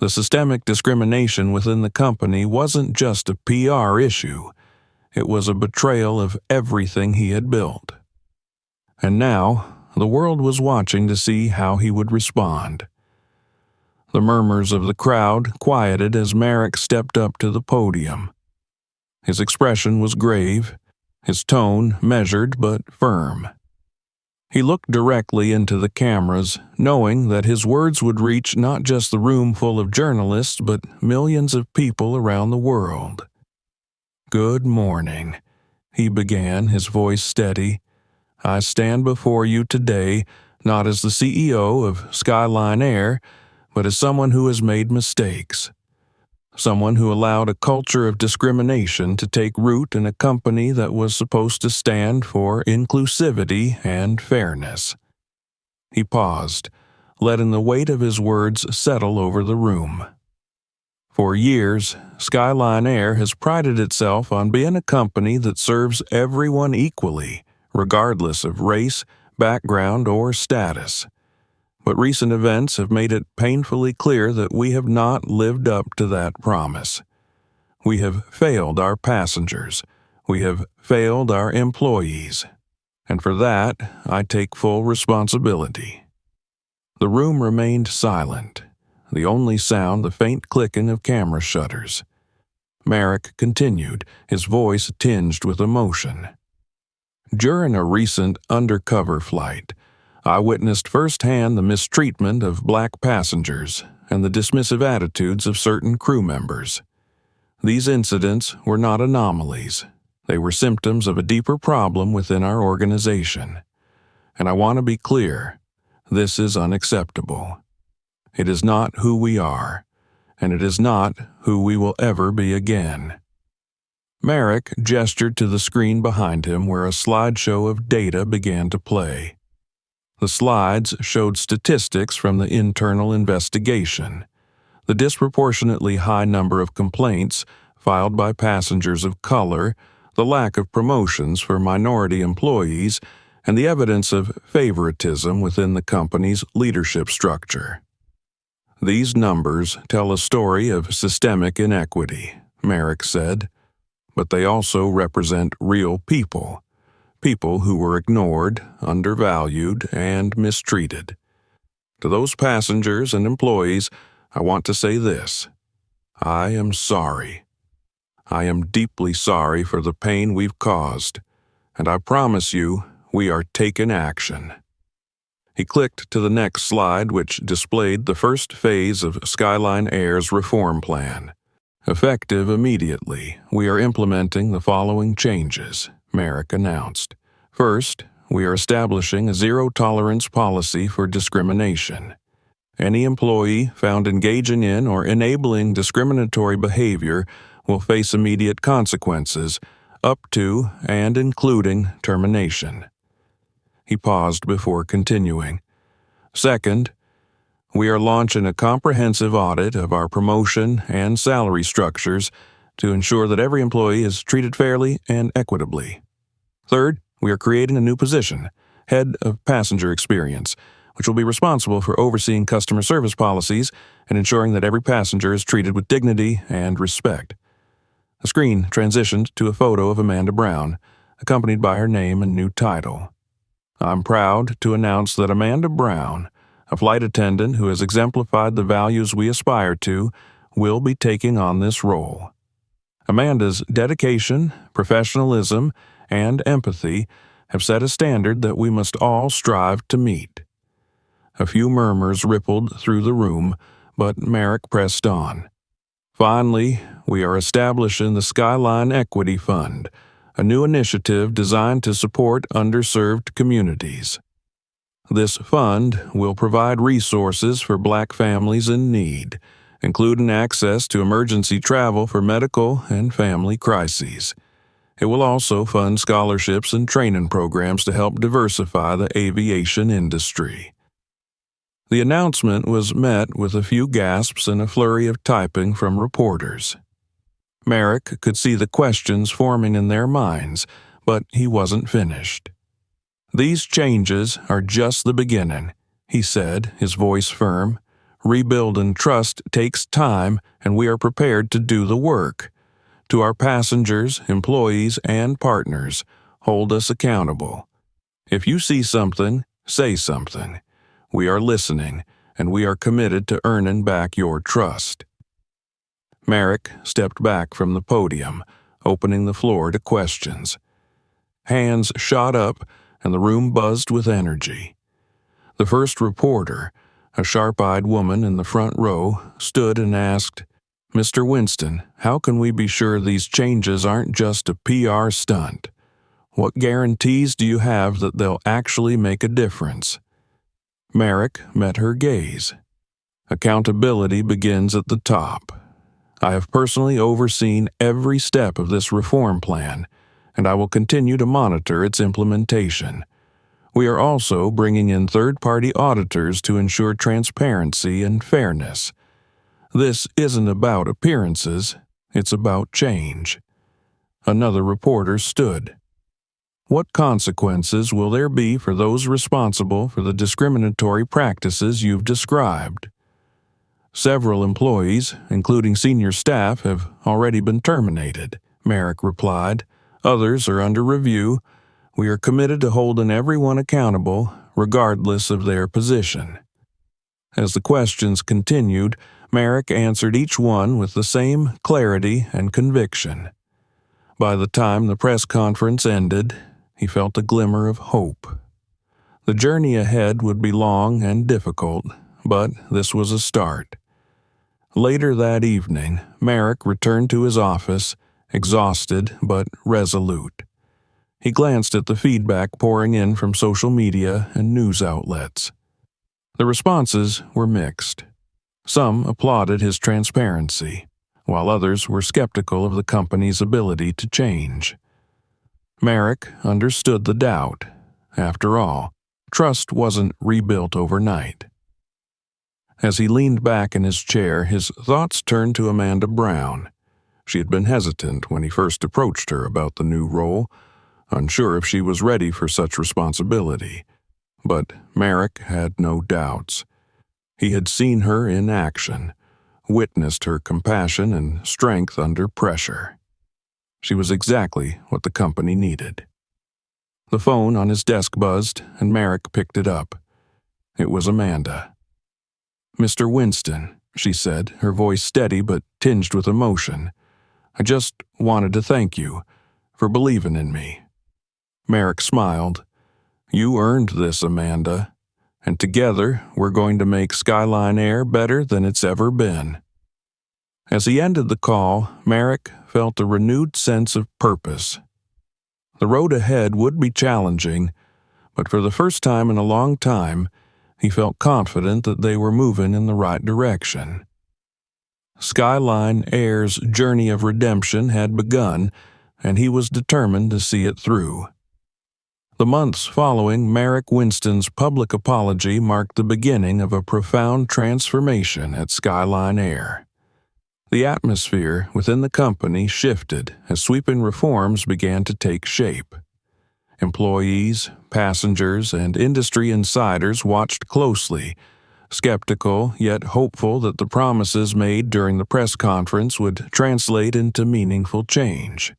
The systemic discrimination within the company wasn't just a PR issue. It was a betrayal of everything he had built. And now, the world was watching to see how he would respond. The murmurs of the crowd quieted as Merrick stepped up to the podium. His expression was grave, his tone measured but firm. He looked directly into the cameras, knowing that his words would reach not just the room full of journalists, but millions of people around the world. "Good morning," he began, his voice steady. "I stand before you today not as the CEO of Skyline Air, but as someone who has made mistakes. Someone who allowed a culture of discrimination to take root in a company that was supposed to stand for inclusivity and fairness." He paused, letting the weight of his words settle over the room. For years, Skyline Air has prided itself on being a company that serves everyone equally, regardless of race, background, or status. But recent events have made it painfully clear that we have not lived up to that promise. We have failed our passengers. We have failed our employees. And for that, I take full responsibility. The room remained silent, the only sound the faint clicking of camera shutters. Merrick continued, his voice tinged with emotion. During a recent Undercover flight, I witnessed firsthand the mistreatment of black passengers and the dismissive attitudes of certain crew members. These incidents were not anomalies. They were symptoms of a deeper problem within our organization. And I want to be clear, this is unacceptable. It is not who we are, and it is not who we will ever be again. Merrick gestured to the screen behind him where a slideshow of data began to play. The slides showed statistics from the internal investigation. The disproportionately high number of complaints filed by passengers of color, the lack of promotions for minority employees, and the evidence of favoritism within the company's leadership structure. These numbers tell a story of systemic inequity, Merrick said, but they also represent real people, people who were ignored, undervalued, and mistreated. To those passengers and employees, I want to say this: I am sorry. I am deeply sorry for the pain we've caused, and I promise you we are taking action. He clicked to the next slide, which displayed the first phase of Skyline Air's reform plan. Effective immediately, we are implementing the following changes, Merrick announced. First, we are establishing a zero-tolerance policy for discrimination. Any employee found engaging in or enabling discriminatory behavior will face immediate consequences, up to and including termination. He paused before continuing. Second, we are launching a comprehensive audit of our promotion and salary structures to ensure that every employee is treated fairly and equitably. Third, we are creating a new position, Head of Passenger Experience, which will be responsible for overseeing customer service policies and ensuring that every passenger is treated with dignity and respect. The screen transitioned to a photo of Amanda Brown, accompanied by her name and new title. I'm proud to announce that Amanda Brown, a flight attendant who has exemplified the values we aspire to, will be taking on this role. Amanda's dedication, professionalism, and empathy have set a standard that we must all strive to meet. A few murmurs rippled through the room, but Merrick pressed on. Finally, we are establishing the Skyline Equity Fund, a new initiative designed to support underserved communities. This fund will provide resources for Black families in need, including access to emergency travel for medical and family crises. It will also fund scholarships and training programs to help diversify the aviation industry. The announcement was met with a few gasps and a flurry of typing from reporters. Merrick could see the questions forming in their minds, but he wasn't finished. These changes are just the beginning, he said, his voice firm. Rebuilding trust takes time, and we are prepared to do the work. To our passengers, employees, and partners, hold us accountable. If you see something, say something. We are listening, and we are committed to earning back your trust. Merrick stepped back from the podium, opening the floor to questions. Hands shot up, and the room buzzed with energy. The first reporter, a sharp-eyed woman in the front row, stood and asked, "Mr. Winston, how can we be sure these changes aren't just a PR stunt? What guarantees do you have that they'll actually make a difference?" Merrick met her gaze. Accountability begins at the top. I have personally overseen every step of this reform plan, and I will continue to monitor its implementation. We are also bringing in third-party auditors to ensure transparency and fairness. This isn't about appearances, it's about change. Another reporter stood. What consequences will there be for those responsible for the discriminatory practices you've described? Several employees, including senior staff, have already been terminated, Merrick replied. Others are under review. We are committed to holding everyone accountable, regardless of their position. As the questions continued, Merrick answered each one with the same clarity and conviction. By the time the press conference ended, he felt a glimmer of hope. The journey ahead would be long and difficult, but this was a start. Later that evening, Merrick returned to his office, exhausted but resolute. He glanced at the feedback pouring in from social media and news outlets. The responses were mixed. Some applauded his transparency. while others were skeptical of the company's ability to change. Merrick understood the doubt. After all, trust wasn't rebuilt overnight. As he leaned back in his chair, his thoughts turned to Amanda Brown. She had been hesitant when he first approached her about the new role, unsure if she was ready for such responsibility. But Merrick had no doubts. He had seen her in action, witnessed her compassion and strength under pressure. She was exactly what the company needed. The phone on his desk buzzed, and Merrick picked it up. It was Amanda. "Mr. Winston," she said, her voice steady but tinged with emotion. "I just wanted to thank you for believing in me." Merrick smiled. "You earned this, Amanda, and together we're going to make Skyline Air better than it's ever been." As he ended the call, Merrick felt a renewed sense of purpose. The road ahead would be challenging, but for the first time in a long time, he felt confident that they were moving in the right direction. Skyline Air's journey of redemption had begun, and he was determined to see it through. The months following Merrick Winston's public apology marked the beginning of a profound transformation at Skyline Air. The atmosphere within the company shifted as sweeping reforms began to take shape. Employees, passengers, and industry insiders watched closely, skeptical yet hopeful that the promises made during the press conference would translate into meaningful change.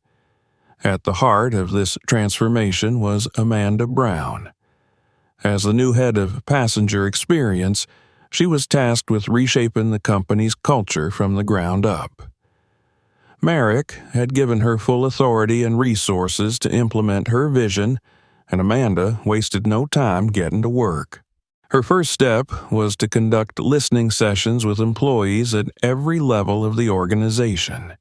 At the heart of this transformation was Amanda Brown. As the new head of passenger experience, she was tasked with reshaping the company's culture from the ground up. Merrick had given her full authority and resources to implement her vision, and Amanda wasted no time getting to work. Her first step was to conduct listening sessions with employees at every level of the organization.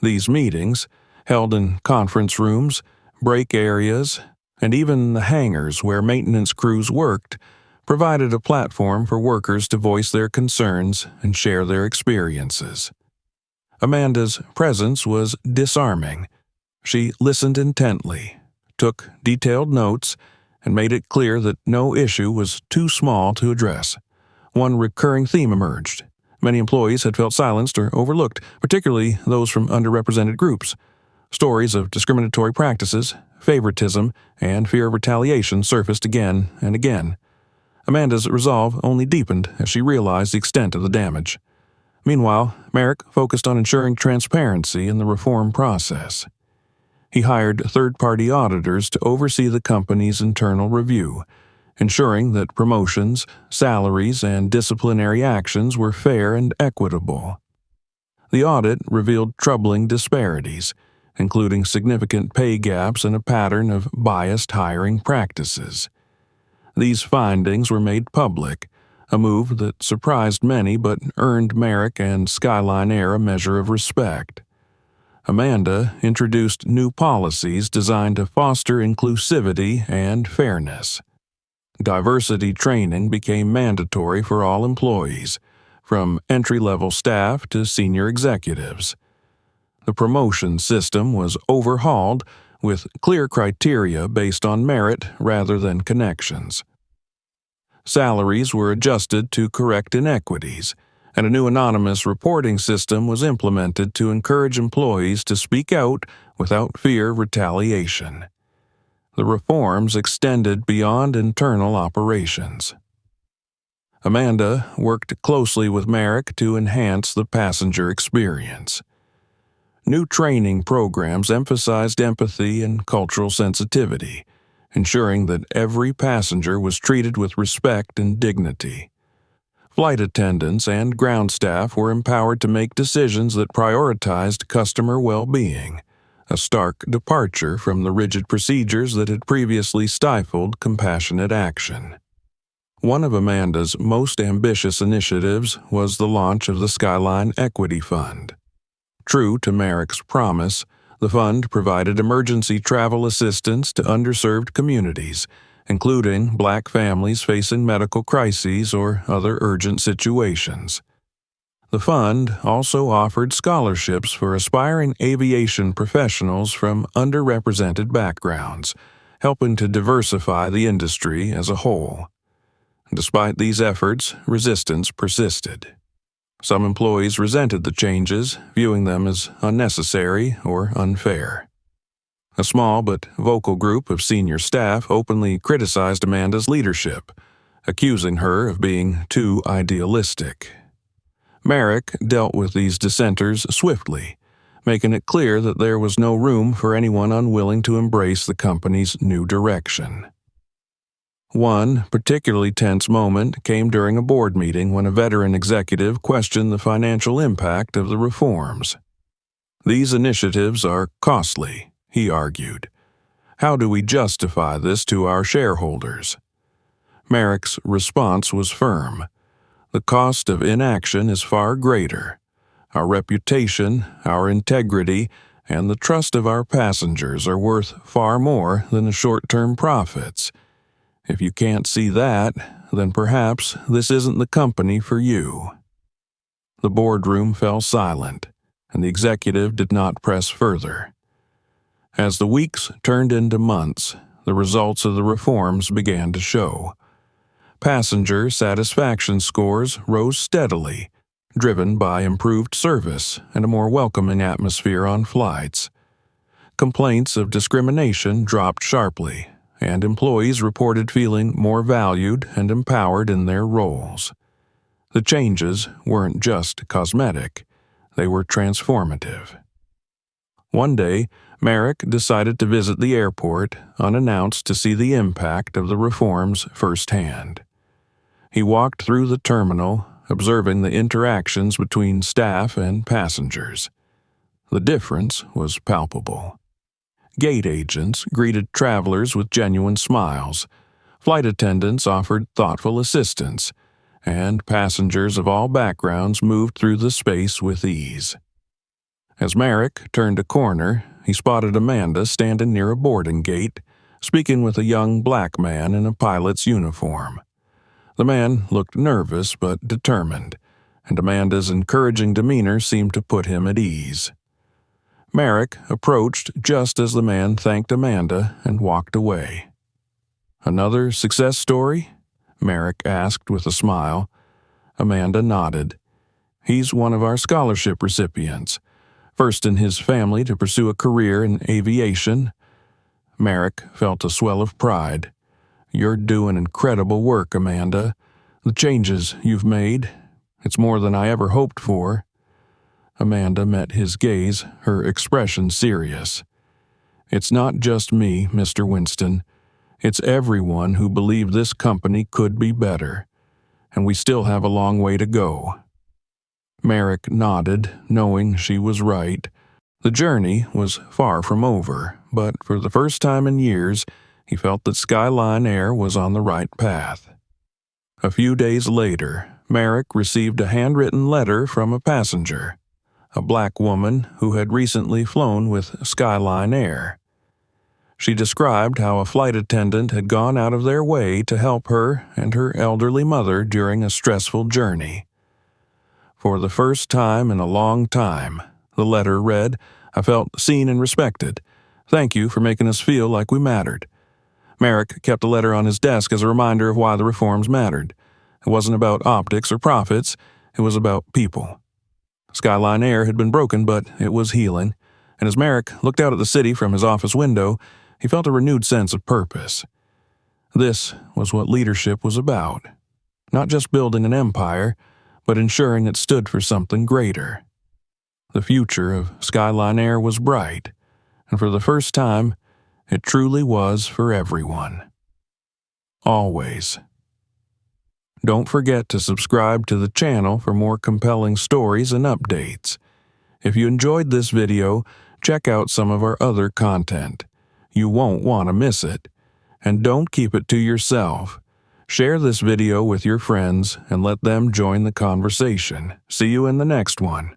These meetings, held in conference rooms, break areas, and even the hangars where maintenance crews worked, provided a platform for workers to voice their concerns and share their experiences. Amanda's presence was disarming. She listened intently, took detailed notes, and made it clear that no issue was too small to address. One recurring theme emerged. Many employees had felt silenced or overlooked, particularly those from underrepresented groups. Stories of discriminatory practices, favoritism, and fear of retaliation surfaced again and again. Amanda's resolve only deepened as she realized the extent of the damage. Meanwhile, Merrick focused on ensuring transparency in the reform process. He hired third-party auditors to oversee the company's internal review, ensuring that promotions, salaries, and disciplinary actions were fair and equitable. The audit revealed troubling disparities, including significant pay gaps and a pattern of biased hiring practices. These findings were made public, a move that surprised many but earned Merrick and Skyline Air a measure of respect. Amanda introduced new policies designed to foster inclusivity and fairness. Diversity training became mandatory for all employees, from entry-level staff to senior executives. The promotion system was overhauled with clear criteria based on merit rather than connections. Salaries were adjusted to correct inequities, and a new anonymous reporting system was implemented to encourage employees to speak out without fear of retaliation. The reforms extended beyond internal operations. Amanda worked closely with Merrick to enhance the passenger experience. New training programs emphasized empathy and cultural sensitivity, ensuring that every passenger was treated with respect and dignity. Flight attendants and ground staff were empowered to make decisions that prioritized customer well-being, a stark departure from the rigid procedures that had previously stifled compassionate action. One of Amanda's most ambitious initiatives was the launch of the Skyline Equity Fund. True to Merrick's promise, the fund provided emergency travel assistance to underserved communities, including Black families facing medical crises or other urgent situations. The fund also offered scholarships for aspiring aviation professionals from underrepresented backgrounds, helping to diversify the industry as a whole. Despite these efforts, resistance persisted. Some employees resented the changes, viewing them as unnecessary or unfair. A small but vocal group of senior staff openly criticized Amanda's leadership, accusing her of being too idealistic. Merrick dealt with these dissenters swiftly, making it clear that there was no room for anyone unwilling to embrace the company's new direction. One particularly tense moment came during a board meeting when a veteran executive questioned the financial impact of the reforms. "These initiatives are costly," he argued. "How do we justify this to our shareholders?" Merrick's response was firm. "The cost of inaction is far greater. Our reputation, our integrity, and the trust of our passengers are worth far more than the short-term profits. If you can't see that, then perhaps this isn't the company for you." The boardroom fell silent, and the executive did not press further. As the weeks turned into months, the results of the reforms began to show. Passenger satisfaction scores rose steadily, driven by improved service and a more welcoming atmosphere on flights. Complaints of discrimination dropped sharply, and employees reported feeling more valued and empowered in their roles. The changes weren't just cosmetic, they were transformative. One day, Merrick decided to visit the airport unannounced to see the impact of the reforms firsthand. He walked through the terminal, observing the interactions between staff and passengers. The difference was palpable. Gate agents greeted travelers with genuine smiles, flight attendants offered thoughtful assistance, and passengers of all backgrounds moved through the space with ease. As Merrick turned a corner, he spotted Amanda standing near a boarding gate, speaking with a young black man in a pilot's uniform. The man looked nervous but determined, and Amanda's encouraging demeanor seemed to put him at ease. Merrick approached just as the man thanked Amanda and walked away. "Another success story?" Merrick asked with a smile. Amanda nodded. "He's one of our scholarship recipients, first in his family to pursue a career in aviation." Merrick felt a swell of pride. "You're doing incredible work, Amanda. The changes you've made, it's more than I ever hoped for." Amanda met his gaze, her expression serious. "It's not just me, Mr. Winston. It's everyone who believed this company could be better, and we still have a long way to go." Merrick nodded, knowing she was right. The journey was far from over, but for the first time in years, he felt that Skyline Air was on the right path. A few days later, Merrick received a handwritten letter from a passenger, a black woman who had recently flown with Skyline Air. She described how a flight attendant had gone out of their way to help her and her elderly mother during a stressful journey. "For the first time in a long time," the letter read, "I felt seen and respected. Thank you for making us feel like we mattered." Merrick kept the letter on his desk as a reminder of why the reforms mattered. It wasn't about optics or profits, it was about people. Skyline Air had been broken, but it was healing, and as Merrick looked out at the city from his office window, he felt a renewed sense of purpose. This was what leadership was about. Not just building an empire, but ensuring it stood for something greater. The future of Skyline Air was bright, and for the first time, it truly was for everyone. Always. Don't forget to subscribe to the channel for more compelling stories and updates. If you enjoyed this video, check out some of our other content. You won't want to miss it. And don't keep it to yourself. Share this video with your friends and let them join the conversation. See you in the next one.